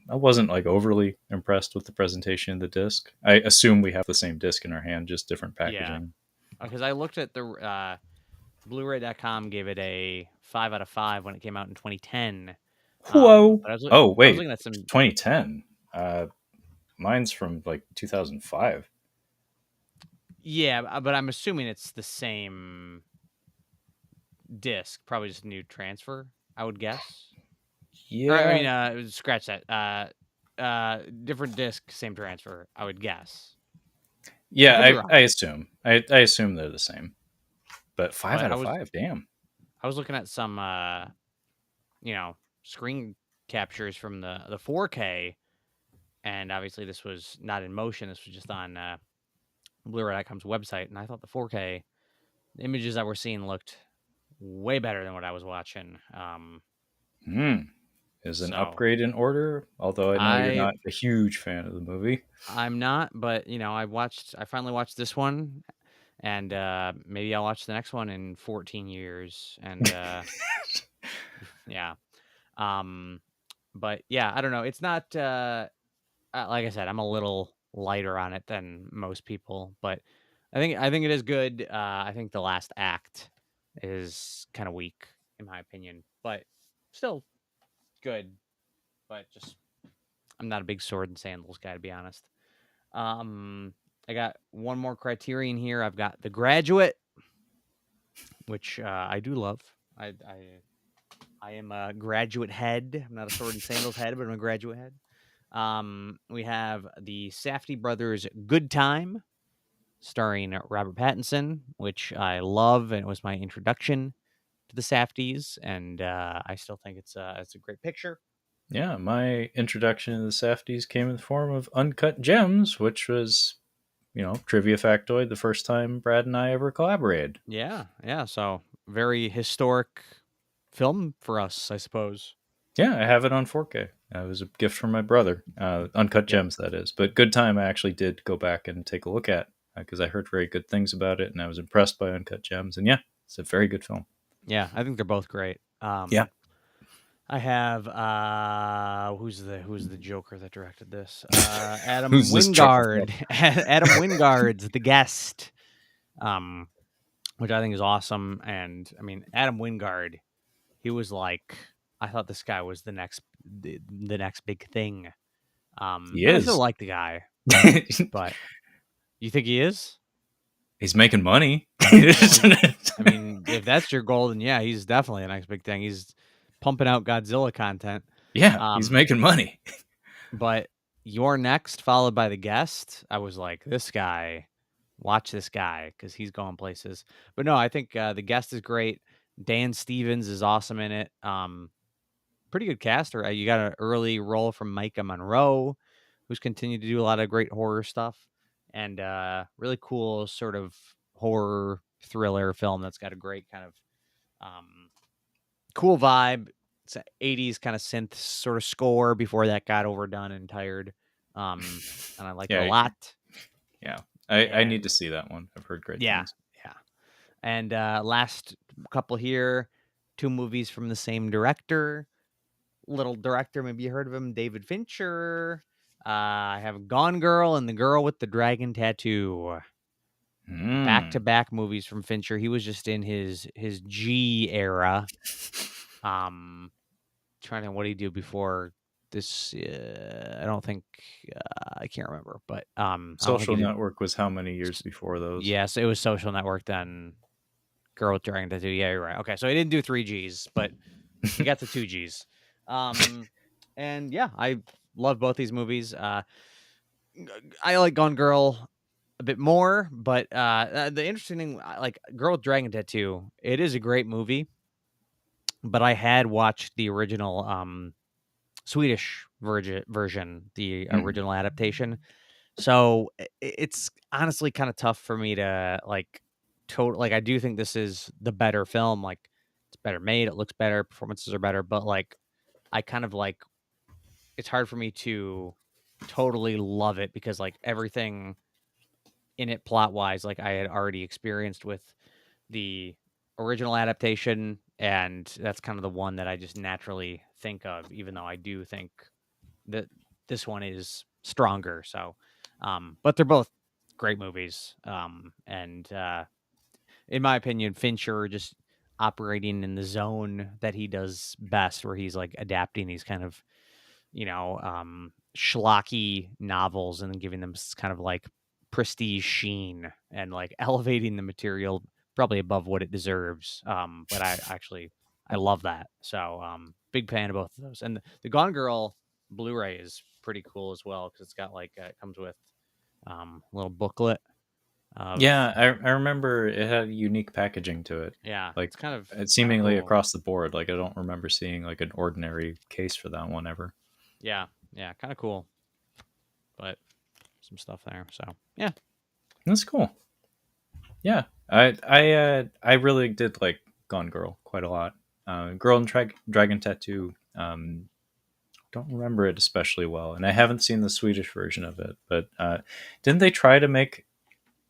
I wasn't like overly impressed with the presentation of the disc. I assume we have the same disc in our hand, just different Yeah, packaging. because I looked at the Blu-ray.com gave it a 5 out of 5 when it came out in 2010. Whoa! But Oh I was wait, looking at some. 2010. Uh, Mine's from like 2005. Yeah, but I'm assuming it's the same disc, probably just a new transfer, I would guess. Or I mean, Yeah, scratch that. Different disc, same transfer, I would guess. I Yeah, could be I wrong, assume. I assume they're the same. But five but out of five, damn. I was looking at some screen captures from the 4K, and obviously this was not in motion. This was just on Blu-ray.com's website, and I thought the 4K images that we're seeing looked way better than what I was watching. Hmm. Is an So upgrade in order? Although I know you're I not a huge fan of the movie. I'm not, but I finally watched this one, and maybe I'll watch the next one in 14 years, and yeah. Um, but yeah, I don't know. It's not like I said, I'm a little lighter on it than most people, but I think it is good. I think the last act is kind of weak in my opinion, but still good. But just I'm not a big sword and sandals guy, to be honest. Um, I got one more criterion here. I've got The Graduate, which I do love. I am a graduate head. I'm not a sword and sandals head, but I'm a graduate head. We have the Safdie brothers' Good Time, starring Robert Pattinson, which I love, and it was my introduction to the Safdies, and I still think it's a great picture. Yeah, my introduction to the Safdies came in the form of Uncut Gems, which was, trivia factoid, the first time Brad and I ever collaborated. Yeah, yeah. So very historic film for us, I suppose. Yeah, I have it on 4K. It was a gift from my brother. Uncut Yep. Gems, that is. But Good Time, I actually did go back and take a look at because I heard very good things about it and I was impressed by Uncut Gems. And yeah, it's a very good film. Yeah, I think they're both great. Yeah. I have who's the Joker that directed this? Adam Who's this Joker? Wingard. Adam Wingard's The Guest. Um, which I think is awesome. And I mean, Adam Wingard, he was like, I thought this guy was the next big thing. He And I still is. like the guy, but you think he is? He's making money. Well, I mean, if that's your goal, then yeah, he's definitely the next big thing. He's pumping out Godzilla content. Yeah, he's Um, making money. but You're Next, followed by The Guest, I was like, this guy, watch this guy because he's going places. But no, I think The Guest is great. Dan Stevens is awesome in it. Pretty good cast. Or you got an early role from Micah Monroe, who's continued to do a lot of great horror stuff, and really cool sort of horror thriller film that's got a great kind of um, cool vibe. It's an 80s kind of synth sort of score before that got overdone and tired. And I like it a Yeah, lot. yeah. I need to And see that one. I've heard great yeah, things. yeah. And last couple here, two movies from the same director. Little director, maybe you heard of him, David Fincher. I have Gone Girl and The Girl with the Dragon Tattoo. Back to Hmm. back movies from Fincher. He was just in his G era. Trying to think what did he do before this. I don't think I can't remember, but I don't think Social he did. Network was how many years before those? Yes, it was Social Network. Then Girl with Dragon Tattoo. Yeah, you're right. Okay, so he didn't do 3 Gs, but he got the 2 Gs. And yeah, I love both these movies. I like Gone Girl a bit more, but the interesting thing, like Girl with Dragon Tattoo, it is a great movie. But I had watched the original Swedish version, the Hmm. original adaptation. So it's honestly kind of tough for me to like like I do think this is the better film. Like it's better made, it looks better, performances are better, but like I kind of like it's hard for me to totally love it because like everything in it plot wise, like I had already experienced with the original adaptation, and that's kind of the one that I just naturally think of, even though I do think that this one is stronger. So, but they're both great movies. And in my opinion, Fincher just operating in the zone that he does best, where he's like adapting these kind of schlocky novels and then giving them kind of like prestige sheen and like elevating the material probably above what it deserves. But I love that. So big fan of both of those. And the Gone Girl Blu-ray is pretty cool as well because it's got like it comes with a little booklet of Yeah, I remember it had unique packaging to it. yeah, Like it's kind of seemingly cool. across the board. Like I don't remember seeing like an ordinary case for that one ever. Yeah, yeah, kind of cool, but some stuff there. So yeah, That's cool. Yeah, I really did like Gone Girl quite a lot. Girl and Dragon Tattoo. Don't remember it especially well, and I haven't seen the Swedish version of it. But didn't they try to make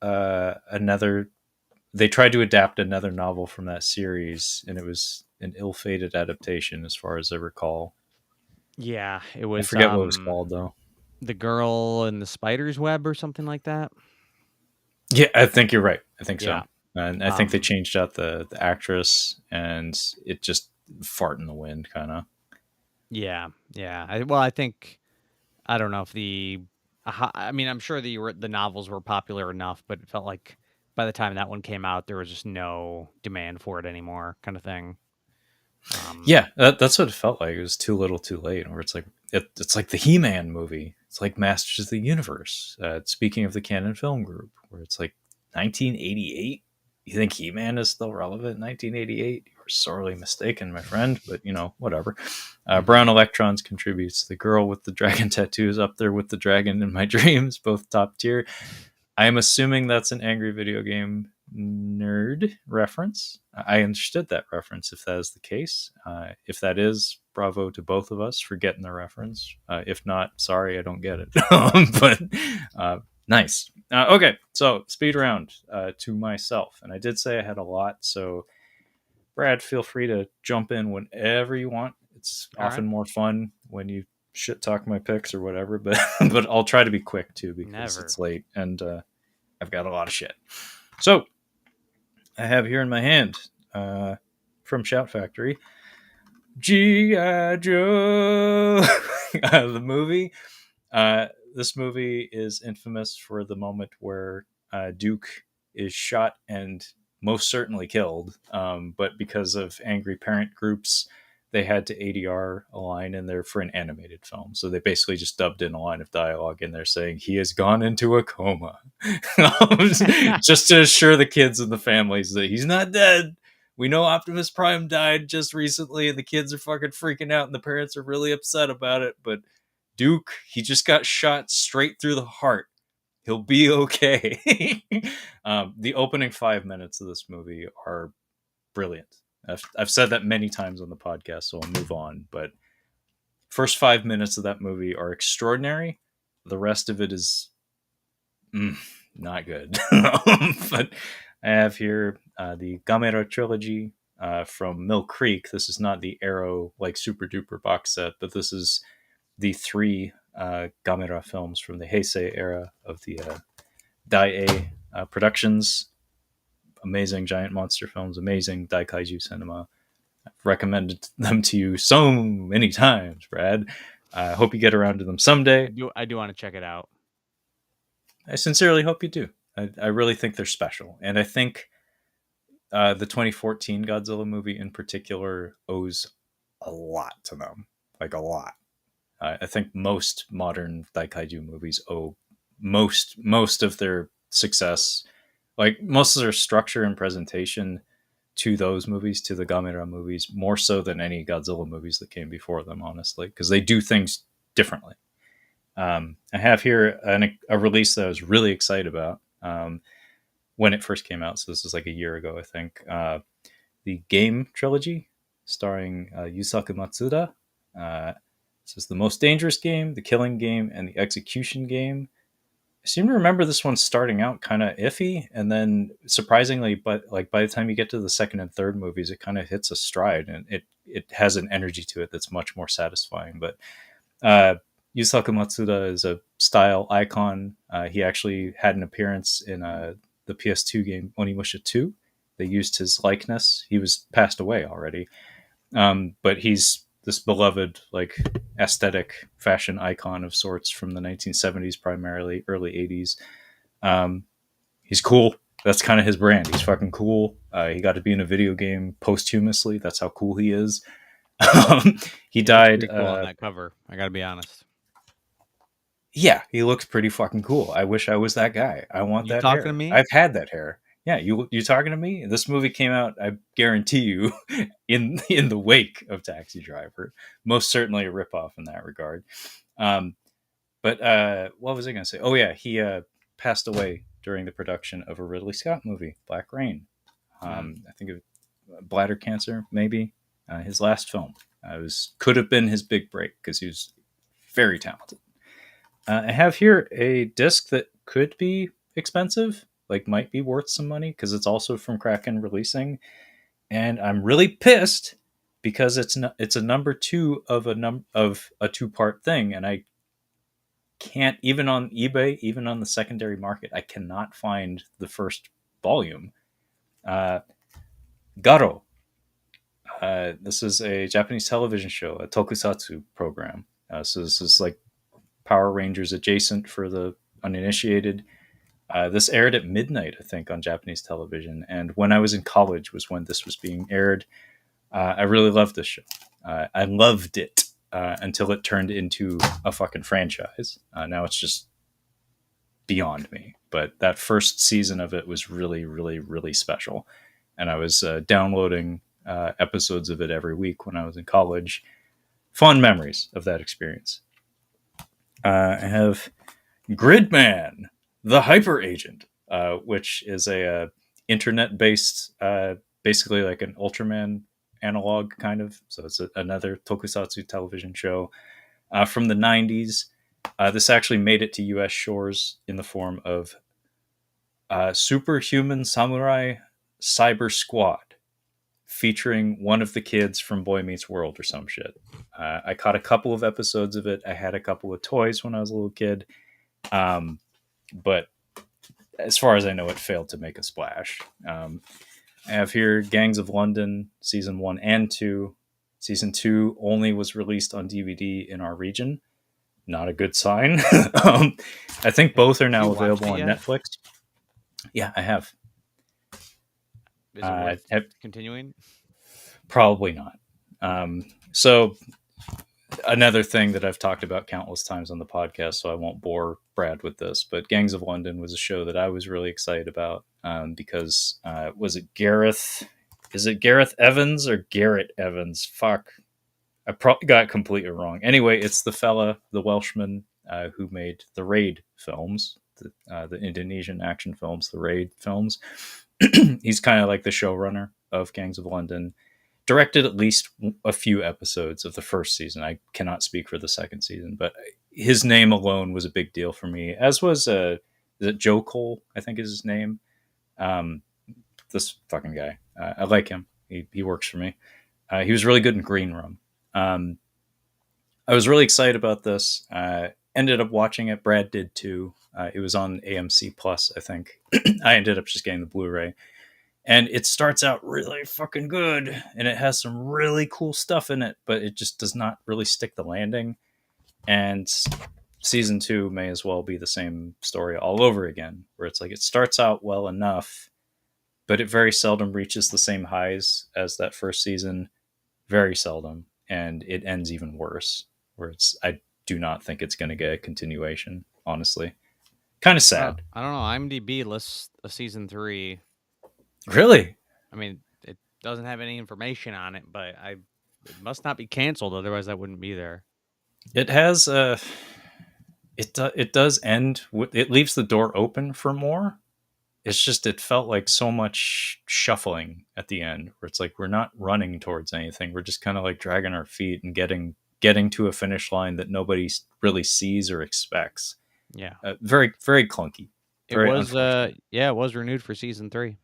another? They tried to adapt another novel from that series, and it was an ill-fated adaptation, as far as I recall. yeah, it I was forget what it was called though. the girl in the spider's web or something like that. Yeah, I think you're right. I think so. Yeah, And I think they um, changed out the actress, and it just fart in the wind, kind of. yeah, yeah. Well, I think I don't know if I mean, I'm sure the novels were popular enough, but it felt like by the time that one came out, there was just no demand for it anymore, kind of thing. Um, Yeah, that's what it felt like. It was too little, too late. Where it's like it's like the He-Man movie. It's like Masters of the Universe. Speaking of the Canon Film Group, where it's like 1988. You think He-Man is still relevant in 1988? You were sorely mistaken, my friend. But whatever. mhm. Brown Electrons contributes. The girl with the dragon tattoos up there with the dragon in my dreams, both top tier. I'm assuming that's an angry video game nerd reference. I understood that reference if that is the case. If that is, bravo to both of us for getting the reference. If not, sorry, I don't get it. But nice. Okay, so speed round to myself. And I did say I had a lot, so Brad, feel free to jump in whenever you want. It's All right, often more fun when you shit talk my picks or whatever, but but I'll try to be quick too because never. it's late and I've got a lot of shit. So I have here in my hand from Shout Factory G.I. Joe, the movie. This movie is infamous for the moment where Duke is shot and most certainly killed. But because of angry parent groups, they had to ADR a line in there for an animated film. So they basically just dubbed in a line of dialogue in there saying, "He has gone into a coma," just to assure the kids and the families that he's not dead. We know Optimus Prime died just recently, and the kids are fucking freaking out, and the parents are really upset about it. But Duke, he just got shot straight through the heart. He'll be okay. The opening 5 minutes of this movie are brilliant. I've said that many times on the podcast, so I'll move on. But first 5 minutes of that movie are extraordinary. The rest of it is not good. But I have here the Gamera Trilogy from Mill Creek. This is not the Arrow like super duper box set, but this is the three Gamera films from the Heisei era of the Dai productions. Amazing giant monster films, amazing Daikaiju cinema. I've recommended them to you so many times, Brad. I hope you get around to them someday. I do want to check it out. I sincerely hope you do. I really think they're special. And I think the 2014 Godzilla movie in particular owes a lot to them. Like a lot. I think most modern Daikaiju movies owe most of their success, like most of their structure and presentation, to those movies, to the Gamera movies, more so than any Godzilla movies that came before them, honestly, because they do things differently. I have here a release that I was really excited about when it first came out. So this is like a year ago, I think. The Game Trilogy, starring Yusaku Matsuda. This is the Most Dangerous Game, the Killing Game, and the Execution Game. I seem to remember this one starting out kind of iffy, and then surprisingly, but like by the time you get to the second and third movies, it kind of hits a stride, and it has an energy to it that's much more satisfying. But uh, Yusaku Matsuda is a style icon. He actually had an appearance in the PS2 game Onimusha 2. They used his likeness. He was passed away already, but he's this beloved like aesthetic fashion icon of sorts from the 1970s, primarily early 80s. He's cool. That's kind of his brand. He's fucking cool. He got to be in a video game posthumously. That's how cool he is. He He looks died. pretty cool on that cover. I got to be honest. Yeah, he looks pretty fucking cool. I wish I was that guy. I want You that talking to hair. me? I've had that hair. Yeah, you talking to me? This movie came out, I guarantee you, in the wake of Taxi Driver. Most certainly a ripoff in that regard. Um, but what was I going to say? Oh yeah, he passed away during the production of a Ridley Scott movie, Black Rain. Mm. I think of bladder cancer, maybe. His last film could have been his big break because he was very talented. I have here a disc that could be expensive, like might be worth some money because it's also from Kraken Releasing, and I'm really pissed because it's a number two of a two-part thing, and I can't, even on eBay, even on the secondary market, I cannot find the first volume. Uh, Garo. This is a Japanese television show, a tokusatsu program. So this is like Power Rangers adjacent for the uninitiated. This aired at midnight, I think, on Japanese television. And when I was in college was when this was being aired. I really loved this show. I loved it until it turned into a fucking franchise. Now it's just beyond me. But that first season of it was really, really, really special. And I was downloading episodes of it every week when I was in college. Fond memories of that experience. I have Gridman, the Hyper Agent, which is a internet-based, basically like an Ultraman analog kind of. So it's another tokusatsu television show from the '90s. This actually made it to U.S. shores in the form of Superhuman Samurai Cyber Squad, featuring one of the kids from Boy Meets World or some shit. I caught a couple of episodes of it. I had a couple of toys when I was a little kid. But as far as I know, it failed to make a splash. I have here Gangs of London season 1 and 2. Season 2 only was released on DVD in our region. Not a good sign. I think both are Have you now watched available it on yet? Netflix. Yeah, I have. Is it worth Have continuing? probably not. So another thing that I've talked about countless times on the podcast, so I won't bore Brad with this, but Gangs of London was a show that I was really excited about because was it Gareth? Is it Gareth Evans or Garrett Evans? Fuck. I probably got it completely wrong. Anyway, it's the fella, the Welshman, who made the Raid films, the Indonesian action films, the Raid films. He's kind of like the showrunner of Gangs of London. Directed at least a few episodes of the first season. I cannot speak for the second season, but his name alone was a big deal for me. As was is it Joe Cole? I think is his name. Um, this fucking guy. I like him. He works for me. He was really good in Green Room. Um, I was really excited about this. Ended up watching it. Brad did too. It was on AMC Plus, I think. I ended up just getting the Blu-ray, and it starts out really fucking good, and it has some really cool stuff in it, but it just does not really stick the landing. And season 2 may as well be the same story all over again, where it's like it starts out well enough, but it very seldom reaches the same highs as that first season. Very seldom, and it ends even worse. Where it's, I do not think it's going to get a continuation. Honestly, kind of sad. I don't know. IMDb lists a season 3. Really, I mean, it doesn't have any information on it, but it must not be canceled. Otherwise, I wouldn't be there. it has it does end. It leaves the door open for more. It's just it felt like so much shuffling at the end, where it's like we're not running towards anything. We're just kind of like dragging our feet and getting to a finish line that nobody really sees or expects. Yeah. Very very clunky. It Very was unfortunate. yeah, it was renewed for season 3.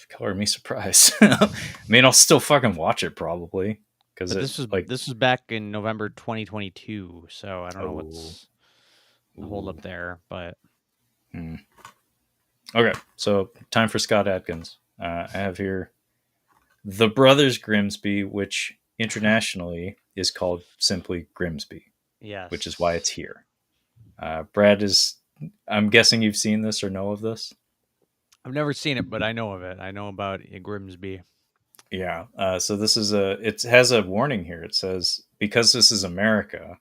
Color me surprised. I mean, I'll still fucking watch it probably because But it like this was back in November 2022, so I don't know oh what's the hold ooh. up there, but Hmm. Okay, so time for Scott Adkins. I have here the Brothers Grimsby, which internationally is called simply Grimsby, which is why it's yes. here. Brad is. I'm guessing you've seen this or know of this. I've never seen it, but I know of it. I know about Grimsby. Yeah. So this is a. It has a warning here. It says because this is America.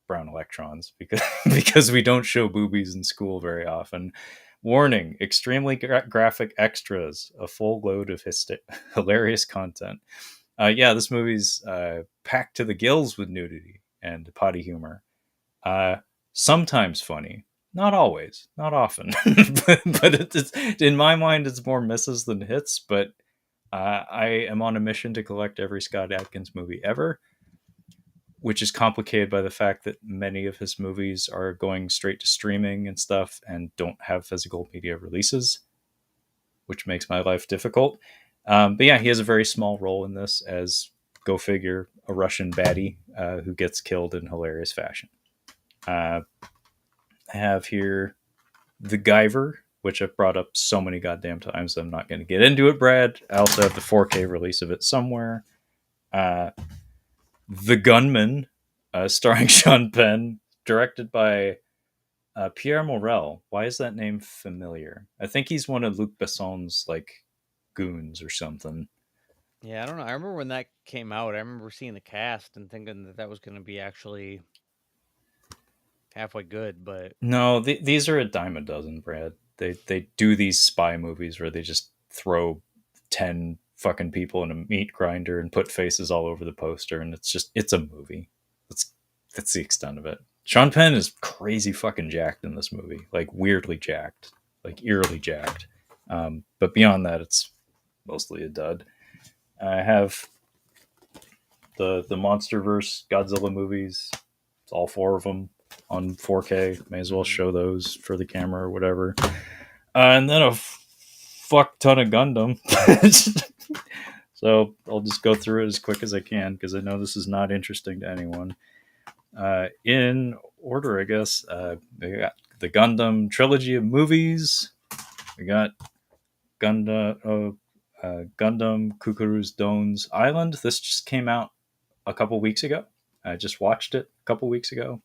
brown electrons because because we don't show boobies in school very often. Warning: extremely graphic extras, a full load of hilarious content. Yeah, this movie's packed to the gills with nudity and potty humor. Uh, Sometimes funny, not always, not often, but it's in my mind it's more misses than hits. But I am on a mission to collect every Scott Adkins movie ever, which is complicated by the fact that many of his movies are going straight to streaming and stuff and don't have physical media releases, which makes my life difficult. But yeah, he has a very small role in this as, go figure, a Russian baddie who gets killed in hilarious fashion. I have here The Guyver, which I've brought up so many goddamn times, so I'm not going to get into it, Brad. I also have the 4K release of it somewhere. Uh, The Gunman, starring Sean Penn, directed by Pierre Morel. Why is that name familiar? I think he's one of Luc Besson's like goons or something. Yeah, I don't know. I remember when that came out. I remember seeing the cast and thinking that that was going to be actually halfway good, but No, these are a dime a dozen, Brad. They do these spy movies where they just throw 10 fucking people in a meat grinder and put faces all over the poster, and it's a movie. That's that's the extent of it. Sean Penn is crazy fucking jacked in this movie, like weirdly jacked, like eerily jacked. But beyond that, it's mostly a dud. I have the MonsterVerse Godzilla movies. It's all four of them on 4K. May as well mhm. show those for the camera or whatever. And then a fuck ton of Gundam. So I'll just go through it as quick as I can because I know this is not interesting to anyone. In order, I guess, we got the Gundam trilogy of movies. We got Gundam Kukuru's Done's Island. This just came out a couple weeks ago. I just watched it a couple weeks ago.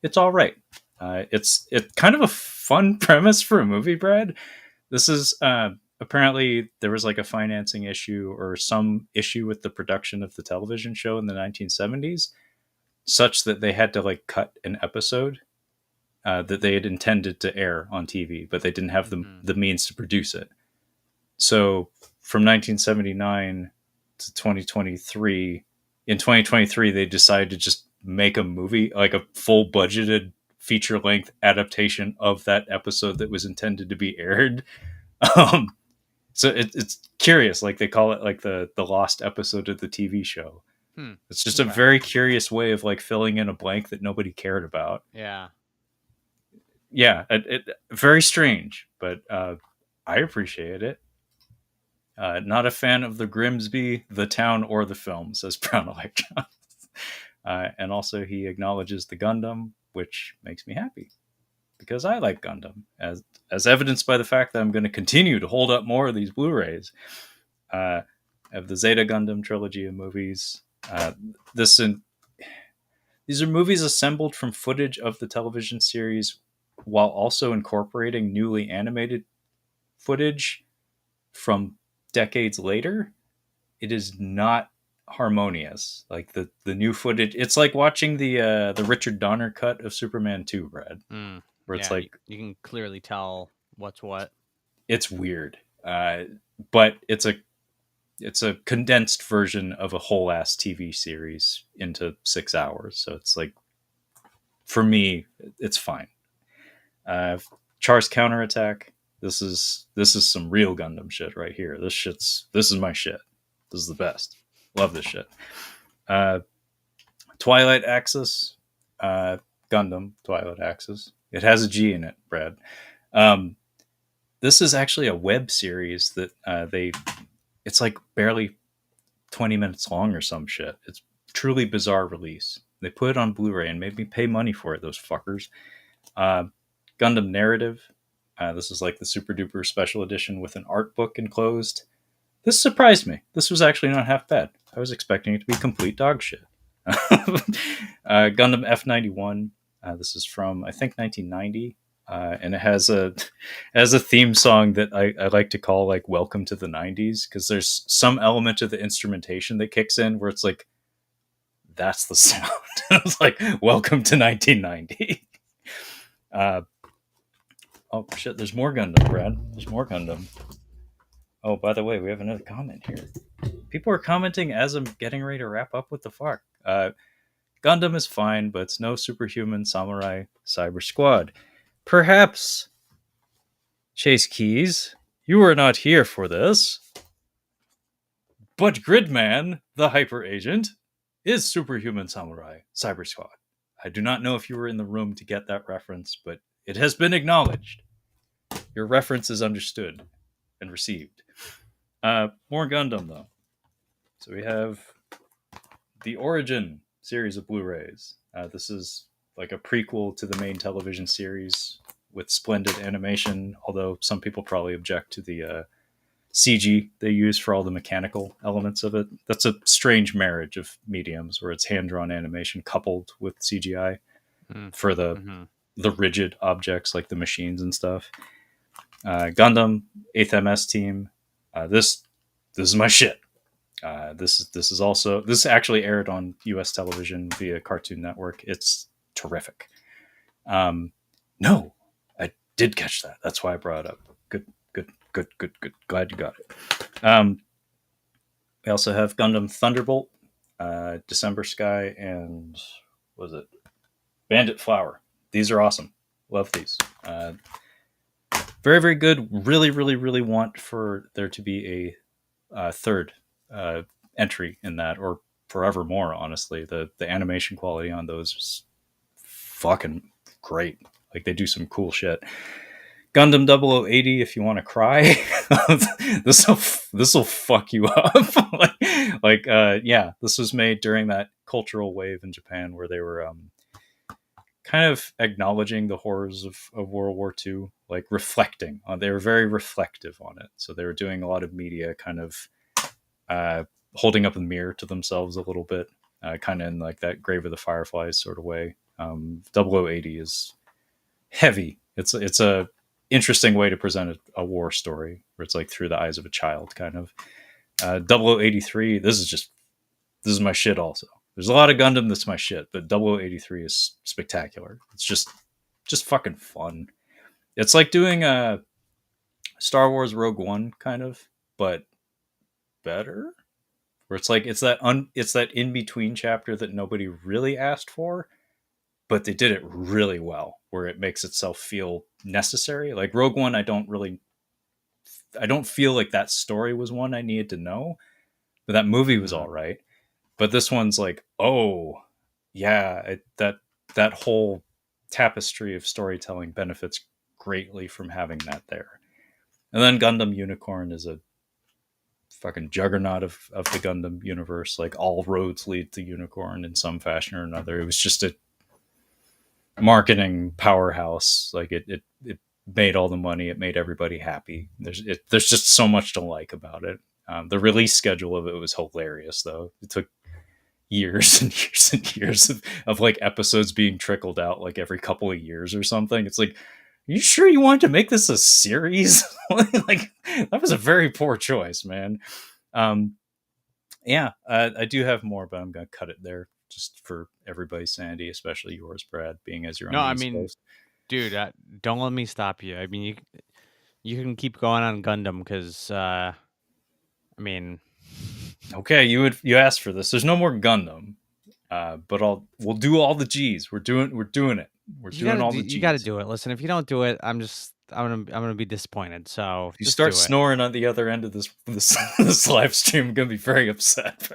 It's all right. It's kind of a fun premise for a movie, Brad. This is apparently there was like a financing issue or some issue with the production of the television show in the 1970s, such that they had to like cut an episode that they had intended to air on TV, but they didn't have Mhm. the means to produce it. So from 1979 to 2023, in 2023, they decided to just make a movie, like a full budgeted feature length adaptation of that episode that was intended to be aired. Um, so it's curious, like they call it like the lost episode of the TV show. Hmm. It's just a Okay. very curious way of like filling in a blank that nobody cared about. Yeah. Yeah, very strange, but I appreciate it. Not a fan of the Grimsby, the town, or the film, says Brown Electron. And also, he acknowledges the Gundam, which makes me happy because I like Gundam, as evidenced by the fact that I'm going to continue to hold up more of these Blu-rays. I have the Zeta Gundam trilogy of movies. This in, These are movies assembled from footage of the television series, while also incorporating newly animated footage from decades later. It is not harmonious. Like the new footage, it's like watching the Richard Donner cut of Superman 2, Brad, Mm. where it's Yeah, like you can clearly tell what's what. it's weird. But it's a condensed version of a whole ass TV series into 6 hours. So it's like, for me, it's fine. Char's counterattack. This is some real Gundam shit right here. This is my shit. This is the best. Love this shit. Uh, Twilight Axis, Gundam Twilight Axis. It has a G in it, Brad. Um, this is actually a web series that it's like barely 20 minutes long or some shit. It's truly bizarre release. They put it on Blu-ray and made me pay money for it. Those fuckers. Uh, Gundam Narrative. This is like the super duper special edition with an art book enclosed. This surprised me. This was actually not half bad. I was expecting it to be complete dog shit. Gundam F91. This is from I think 1990, and it has a theme song that I like to call like "Welcome to the '90s" because there's some element of the instrumentation that kicks in where it's like That's the sound. I was like, welcome to 1990. Oh shit, there's more Gundam, Brad. There's more Gundam. Oh, by the way, we have another comment here. People are commenting as I'm getting ready to wrap up. What the fuck? Gundam is fine, but it's no superhuman samurai cyber squad. Perhaps, Chase Keys, you were not here for this, but Gridman, the hyper agent, is superhuman samurai cyber squad. I do not know if you were in the room to get that reference, but it has been acknowledged. Your reference is understood and received. More Gundam, though. So we have the Origin series of Blu-rays. This is like a prequel to the main television series with splendid animation, although some people probably object to the CG they use for all the mechanical elements of it. That's a strange marriage of mediums where it's hand-drawn animation coupled with CGI for the rigid objects like the machines and stuff. Gundam 8th MS team. This is my shit. This actually aired on U.S. television via Cartoon Network. It's terrific. No, I did catch that. That's why I brought it up. Good. Glad you got it. We also have Gundam Thunderbolt, December Sky, and what was it? Bandit Flower. These are awesome. Love these. Very, very good. Really want for there to be a third entry in that, or forevermore. Honestly, the animation quality on those is fucking great. Like, they do some cool shit. Gundam 0080, if you want to cry, this will fuck you up. Yeah, this was made during that cultural wave in Japan where they were kind of acknowledging the horrors of World War II, like reflecting on. They were very reflective on it, so they were doing a lot of media, kind of holding up a mirror to themselves a little bit, kind of in like that Grave of the Fireflies sort of way. 0080 is heavy. It's a interesting way to present a war story where it's like through the eyes of a child, kind of. 0083, this is my shit also. There's a lot of Gundam that's my shit, but 0083 is spectacular. It's just fucking fun. It's like doing a Star Wars Rogue One, kind of, but better. Where it's like it's that in between chapter that nobody really asked for, but they did it really well, where it makes itself feel necessary. Like Rogue One, I don't feel like that story was one I needed to know, but that movie was all right. But this one's like, oh yeah, that whole tapestry of storytelling benefits greatly from having that there. And then Gundam Unicorn is a fucking juggernaut of the Gundam universe. Like, all roads lead to Unicorn in some fashion or another. It was just a marketing powerhouse. Like, it made all the money. It made everybody happy. There's just so much to like about it. The release schedule of it was hilarious, though. It took years and years and years of like episodes being trickled out like every couple of years or something. It's like, are you sure you wanted to make this a series? Like, that was a very poor choice, man. Yeah, I do have more, but I'm gonna cut it there just for everybody's sanity, especially yours, Brad, being as you're on No, the I East mean, Coast. dude, don't let me stop you. I mean, you can keep going on Gundam because, I mean, Okay, you asked for this. There's no more Gundam, but we'll do all the G's. We're doing it. We're doing all the G's. you gotta do it. Listen, if you don't do it, I'm gonna be disappointed. So If you just start do it. snoring on the other end of this this live stream, I'm gonna be very upset,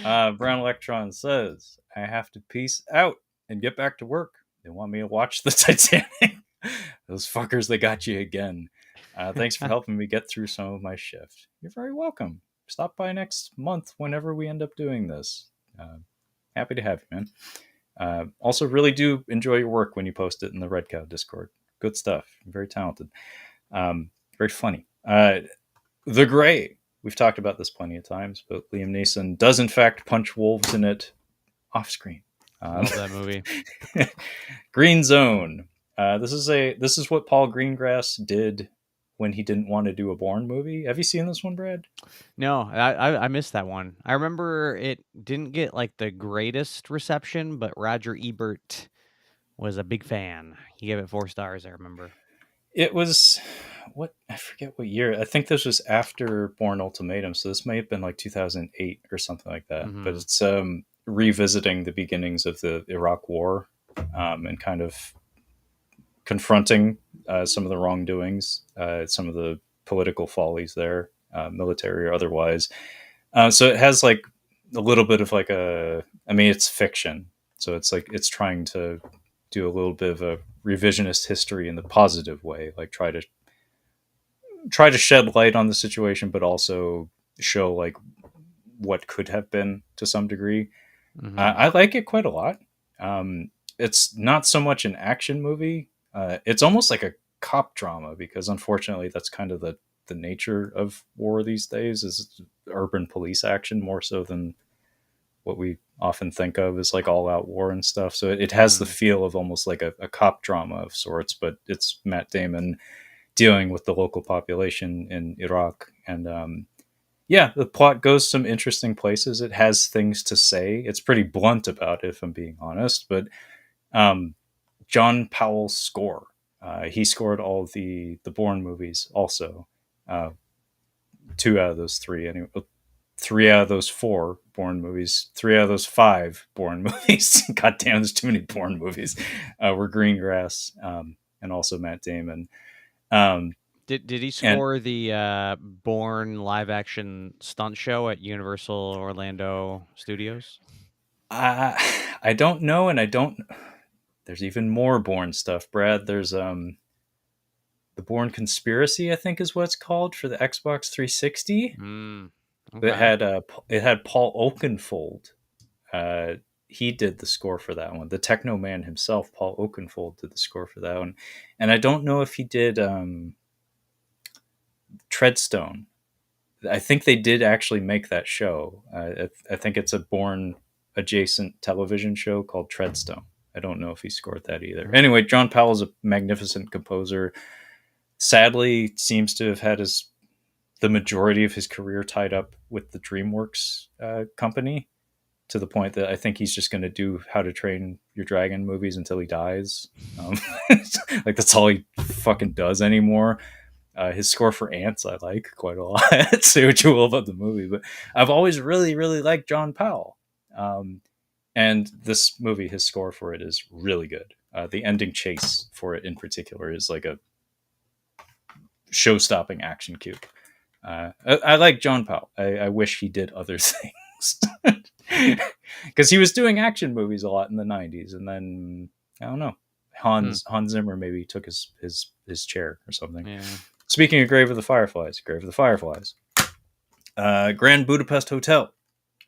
man. Brown Electron says, I have to peace out and get back to work. They want me to watch the Titanic. Those fuckers, they got you again. Thanks for helping me get through some of my shift. You're very welcome. Stop by next month whenever we end up doing this. Happy to have you, man. Also, really do enjoy your work when you post it in the Red Cow Discord. Good stuff. Very talented. Very funny. The Gray. We've talked about this plenty of times, but Liam Neeson does in fact punch wolves in it off screen. Love that movie. Green Zone. This is what Paul Greengrass did when he didn't want to do a Bourne movie. Have you seen this one, Brad? No, I missed that one. I remember it didn't get, like, the greatest reception, but Roger Ebert was a big fan. He gave it 4 stars, I remember. It was what, I forget what year. I think this was after Bourne Ultimatum, so this may have been like 2008 or something like that. But Mhm. it's revisiting the beginnings of the Iraq War, and kind of confronting some of the wrongdoings, some of the political follies there, military or otherwise. So it has like a little bit of like a, I mean, it's fiction, so it's like it's trying to do a little bit of a revisionist history in the positive way, like try to shed light on the situation, but also show like what could have been to some degree. Mhm. I like it quite a lot. It's not so much an action movie. It's almost like a cop drama, because unfortunately that's kind of the nature of war these days, is urban police action more so than what we often think of as like all out war and stuff. So it has the Mhm. feel of almost like a cop drama of sorts, but it's Matt Damon dealing with the local population in Iraq. And yeah, the plot goes some interesting places. It has things to say. It's pretty blunt about it, if I'm being honest. But um, John Powell's score, he scored all the Bourne movies also. Uh, two out of those three, anyway. Three out of those four Bourne movies, three out of those five Bourne movies. God damn, there's too many Bourne movies. Were Greengrass, and also Matt Damon. Um, Did he and score the, Bourne live action stunt show at Universal Orlando Studios? I don't know, and I don't. There's even more Bourne stuff, Brad. There's the Bourne Conspiracy, I think is what it's called, for the Xbox 360. Mm, It okay. had Paul Oakenfold. Uh, he did the score for that one. The Techno Man himself, Paul Oakenfold, did the score for that one. And I don't know if he did Treadstone. I think they did actually make that show. I think it's a Bourne adjacent television show called Treadstone. I don't know if he scored that either. Okay. Anyway, John Powell's a magnificent composer. Sadly, seems to have had the majority of his career tied up with the DreamWorks company, to the point that I think he's just going to do How to Train Your Dragon movies until he dies. Um, like that's all he fucking does anymore. His score for Ants I like quite a lot. Say what you will about the movie, but I've always really, really liked John Powell. And this movie, his score for it is really good. The ending chase for it in particular is like a show-stopping action cue. I like John Powell. I wish he did other things, because he was doing action movies a lot in the '90s, and then I don't know. Hmm. Hans Zimmer maybe took his chair or something. Yeah. Speaking of Grave of the Fireflies, Grand Budapest Hotel,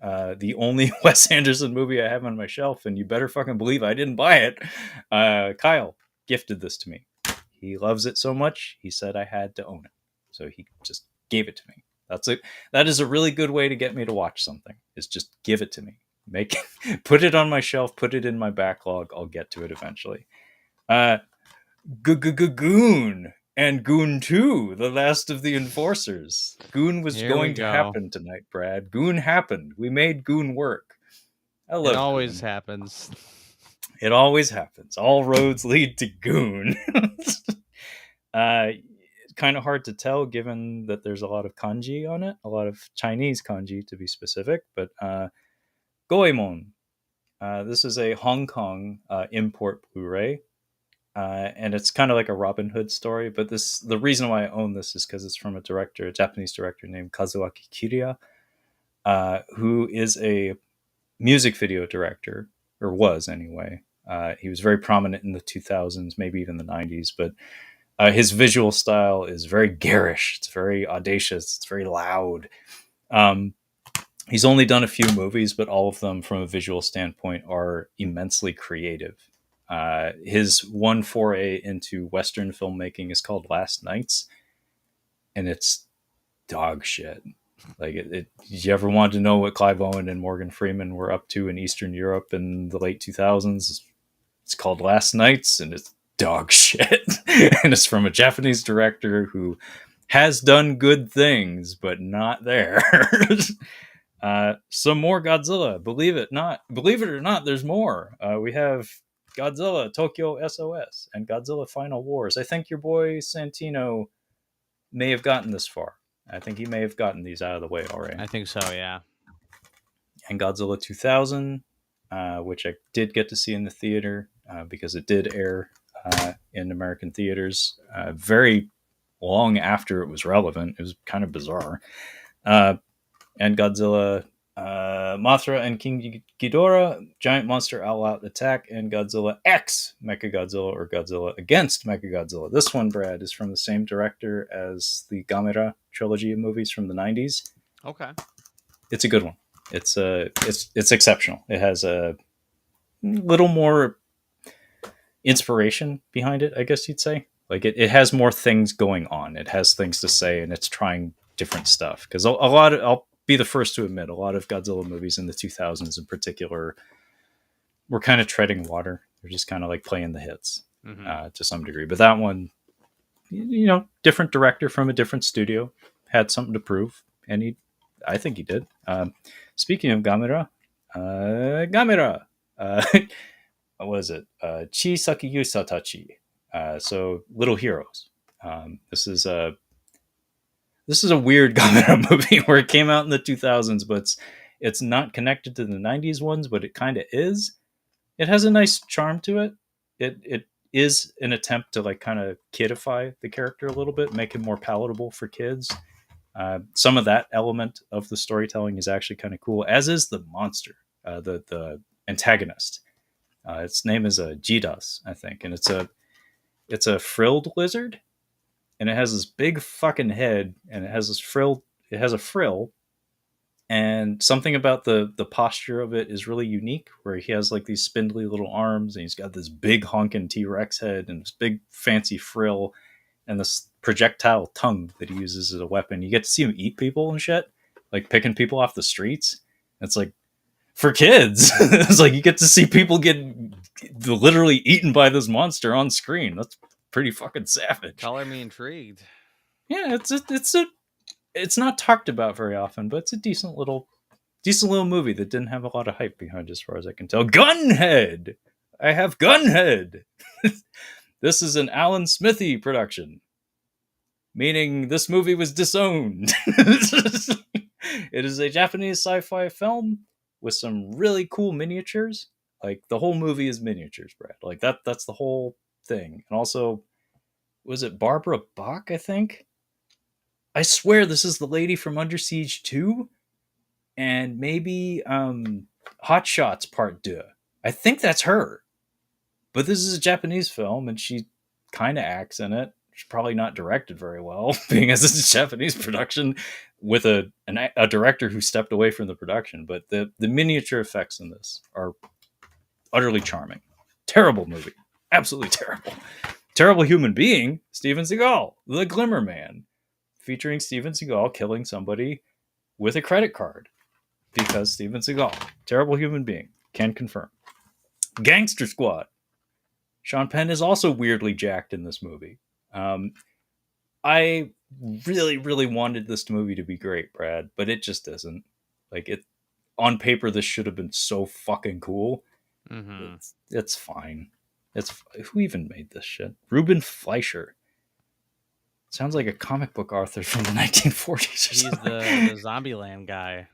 the only Wes Anderson movie I have on my shelf, and you better fucking believe I didn't buy it. Kyle gifted this to me. He loves it so much, he said I had to own it, so he just gave it to me. That's it. That is a really good way to get me to watch something. Is just give it to me. Make put it on my shelf. Put it in my backlog. I'll get to it eventually. Uh, Goon and Goon 2, The Last of the Enforcers. Goon was Here we going to go. happen tonight, Brad. Goon happened. We made Goon work. I It love always Goon. happens. It always happens. All roads lead to Goon. uh, kind of hard to tell given that there's a lot of kanji on it, a lot of Chinese kanji to be specific. But Goemon, this is a Hong Kong import Blu-ray. And it's kind of like a Robin Hood story, but the reason why I own this is because it's from a Japanese director named Kazuaki Kiriya, who is a music video director, or was anyway. He was very prominent in the 2000s, maybe even the 90s, but his visual style is very garish. It's very audacious. It's very loud. Um, he's only done a few movies, but all of them, from a visual standpoint, are immensely creative. His one foray into Western filmmaking is called Last Nights, and it's dog shit. Like, did you ever want to know what Clive Owen and Morgan Freeman were up to in Eastern Europe in the late 2000s? It's called Last Nights, and it's dog shit. And it's from a Japanese director who has done good things, but not there. Some more Godzilla. Believe it or not, there's more. We have Godzilla Tokyo SOS and Godzilla Final Wars. I think your boy Santino may have gotten this far. I think he may have gotten these out of the way already. I think so, yeah. And Godzilla 2000, which I did get to see in the theater because it did air in American theaters very long after it was relevant. It was kind of bizarre. And Godzilla Mothra and King Ghidorah, Giant Monster All Out Attack, and Godzilla X Mechagodzilla or Godzilla Against Mechagodzilla. This one, Brad, is from the same director as the Gamera trilogy of movies from the 90s. Okay. It's a good one. It's exceptional. It has a little more inspiration behind it, I guess you'd say. Like it has more things going on. It has things to say, and it's trying different stuff. Because a lot of, I'll be the first to admit, a lot of Godzilla movies in the 2000s in particular were kind of treading water. They're just kind of like playing the hits to some degree. But that one, you know, different director from a different studio, had something to prove, and I think he did. Speaking of Gamera, what was it? Chisaki Yusatachi. So Little Heroes. This is a weird Gamera movie where it came out in the 2000s, but it's not connected to the 90s ones, but it kind of is. It has a nice charm to it. It is an attempt to like kind of kidify the character a little bit, make him more palatable for kids. Some of that element of the storytelling is actually kind of cool, as is the monster, the antagonist. Its name is Jidas, I think, and it's a frilled lizard, and it has this big fucking head, and it has a frill, and something about the posture of it is really unique, where he has like these spindly little arms, and he's got this big honking T-Rex head and this big fancy frill and this projectile tongue that he uses as a weapon. You get to see him eat people and shit, like picking people off the streets. It's like, for kids, it's like you get to see people get literally eaten by this monster on screen. That's pretty fucking savage. Color me intrigued. Yeah, it's not talked about very often, but it's a decent little movie that didn't have a lot of hype behind it, as far as I can tell. Gunhead. I have Gunhead. This is an Alan Smithy production, meaning this movie was disowned. It is a Japanese sci-fi film with some really cool miniatures. Like the whole movie is miniatures, Brad. Like that's the whole thing. And also, was it Barbara Bach, I think? I swear this is the lady from Under Siege 2 and maybe Hot Shots Part 2. I think that's her. But this is a Japanese film and she kind of acts in it. She's probably not directed very well, being as it's a Japanese production with a director who stepped away from the production. But the miniature effects in this are utterly charming. Terrible movie. Absolutely terrible. Terrible human being, Steven Seagal, the Glimmer Man, featuring Steven Seagal killing somebody with a credit card because Steven Seagal, terrible human being, can confirm. Gangster Squad. Sean Penn is also weirdly jacked in this movie. I really, really wanted this movie to be great, Brad, but it just isn't. Like it on paper, this should have been so fucking cool. Mm-hmm. It's fine. Who even made this shit? Ruben Fleischer. Sounds like a comic book author from the 1940s or He's something. the Zombieland guy.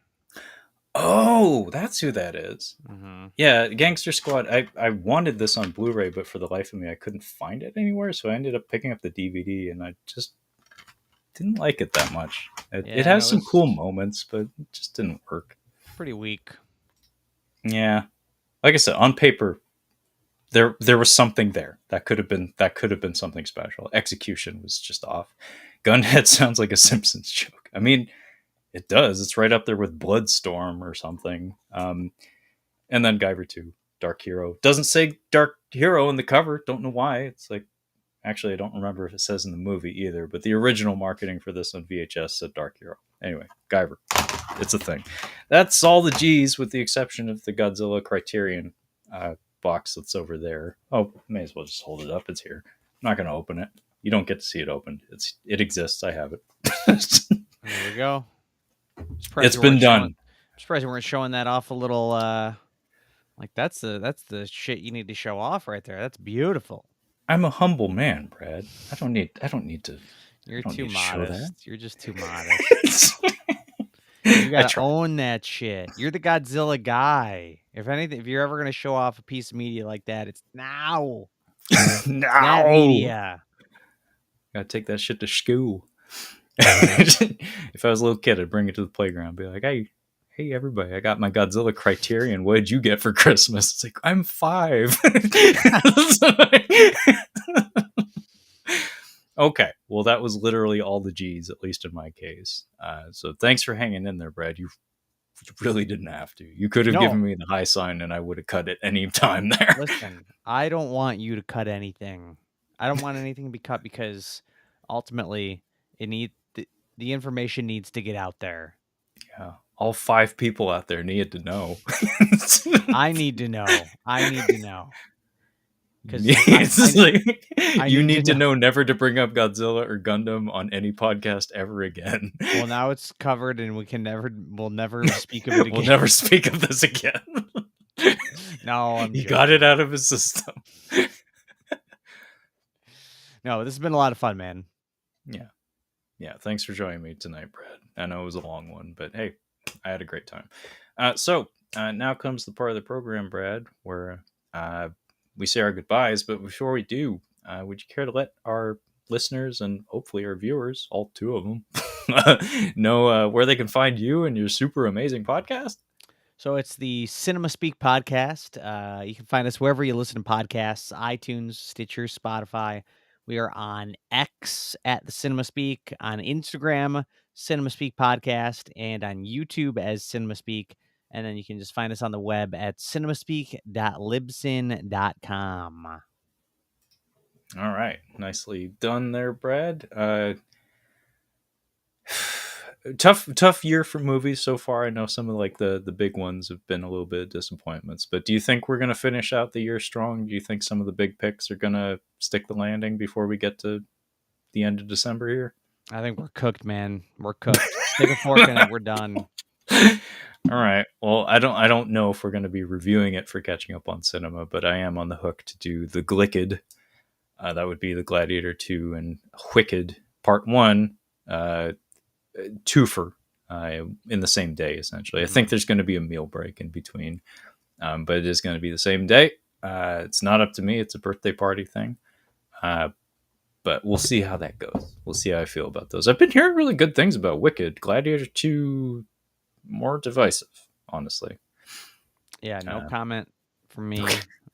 Oh, that's who that is. Mm-hmm. Yeah, Gangster Squad. I wanted this on Blu-ray, but for the life of me, I couldn't find it anywhere. So I ended up picking up the DVD, and I just didn't like it that much. It has some cool moments, but it just didn't work. Pretty weak. Yeah, like I said, on paper, there was something there that could have been something special. Execution was just off. Gunhead sounds like a Simpsons joke. I mean, it does. It's right up there with Bloodstorm or something. And then Guyver 2, Dark Hero. Doesn't say Dark Hero in the cover. Don't know why. It's like, actually, I don't remember if it says in the movie either, but the original marketing for this on VHS said Dark Hero. Anyway, Guyver. It's a thing. That's all the G's with the exception of the Godzilla Criterion box that's over there. Oh, may as well just hold it up. It's here. I'm not going to open it. You don't get to see it opened. It exists. I have it. There we go. It's been done. I'm surprised we weren't showing that off a little. Like that's the shit you need to show off right there. That's beautiful. I'm a humble man, Brad. I don't need to. You're I don't too need to show that. modest. You're just too modest. You I gotta try. own that shit. You're the Godzilla guy. If anything, if you're ever gonna show off a piece of media like that, it's now. That No. media. Gotta take that shit to school. If I was a little kid, I'd bring it to the playground, be like, hey, everybody, I got my Godzilla Criterion. What did you get for Christmas? It's like, I'm 5. Okay, well, that was literally all the G's, at least in my case. So thanks for hanging in there, Brad. You really didn't have to. You could have given me the high sign, and I would have cut it any time there. Listen, I don't want you to cut anything. I don't want anything to be cut because ultimately the information needs to get out there. Yeah, all 5 people out there need to know. I need to know. I need to know. Because you need to know never to bring up Godzilla or Gundam on any podcast ever again. Well, now it's covered, and we'll never speak of it again. We'll never speak of this again. No, he got it out of his system. No, this has been a lot of fun, man. Yeah. Thanks for joining me tonight, Brad. I know it was a long one, but hey, I had a great time. So now comes the part of the program, Brad, where we say our goodbyes. But before we do, would you care to let our listeners and hopefully our viewers, all 2 of them, know where they can find you and your super amazing podcast? So it's the Cinema Speak podcast. You can find us wherever you listen to podcasts: iTunes, Stitcher, Spotify. We are on X at the Cinema Speak, on Instagram, Cinema Speak Podcast, and on YouTube as Cinema Speak. And then you can just find us on the web at cinemaspeak.libsyn.com. All right. Nicely done there, Brad. Tough year for movies so far. I know some of like the big ones have been a little bit of disappointments, but do you think we're going to finish out the year strong? Do you think some of the big picks are going to stick the landing before we get to the end of December here? I think we're cooked, man. We're cooked. Stick a fork in it. We're done. All right. Well, I don't know if we're going to be reviewing it for Catching Up on Cinema, but I am on the hook to do the Glicked. That would be the Gladiator 2 and Wicked Part 1. Twofer in the same day, essentially. I think there's going to be a meal break in between, but it is going to be the same day. It's not up to me. It's a birthday party thing. But we'll see how that goes. We'll see how I feel about those. I've been hearing really good things about Wicked. Gladiator 2, more divisive, honestly. Yeah, no comment from me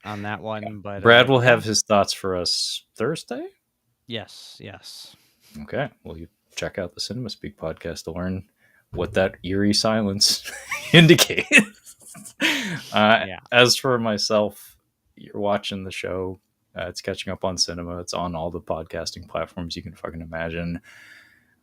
on that one. But Brad will have his thoughts for us Thursday? Yes. Okay. Well, you check out the Cinema Speak podcast to learn what that eerie silence indicates. As for myself, you're watching the show. It's Catching Up on Cinema. It's on all the podcasting platforms you can fucking imagine.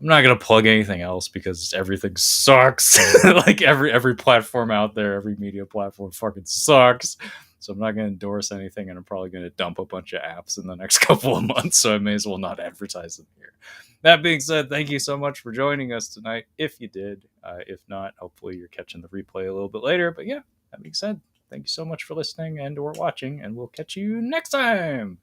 I'm not gonna plug anything else because everything sucks. Like every platform out there, every media platform fucking sucks. So I'm not gonna endorse anything, and I'm probably gonna dump a bunch of apps in the next couple of months. So I may as well not advertise them here. That being said, thank you so much for joining us tonight. If you did, if not, hopefully you're catching the replay a little bit later. But yeah, that being said, thank you so much for listening and or watching, and we'll catch you next time.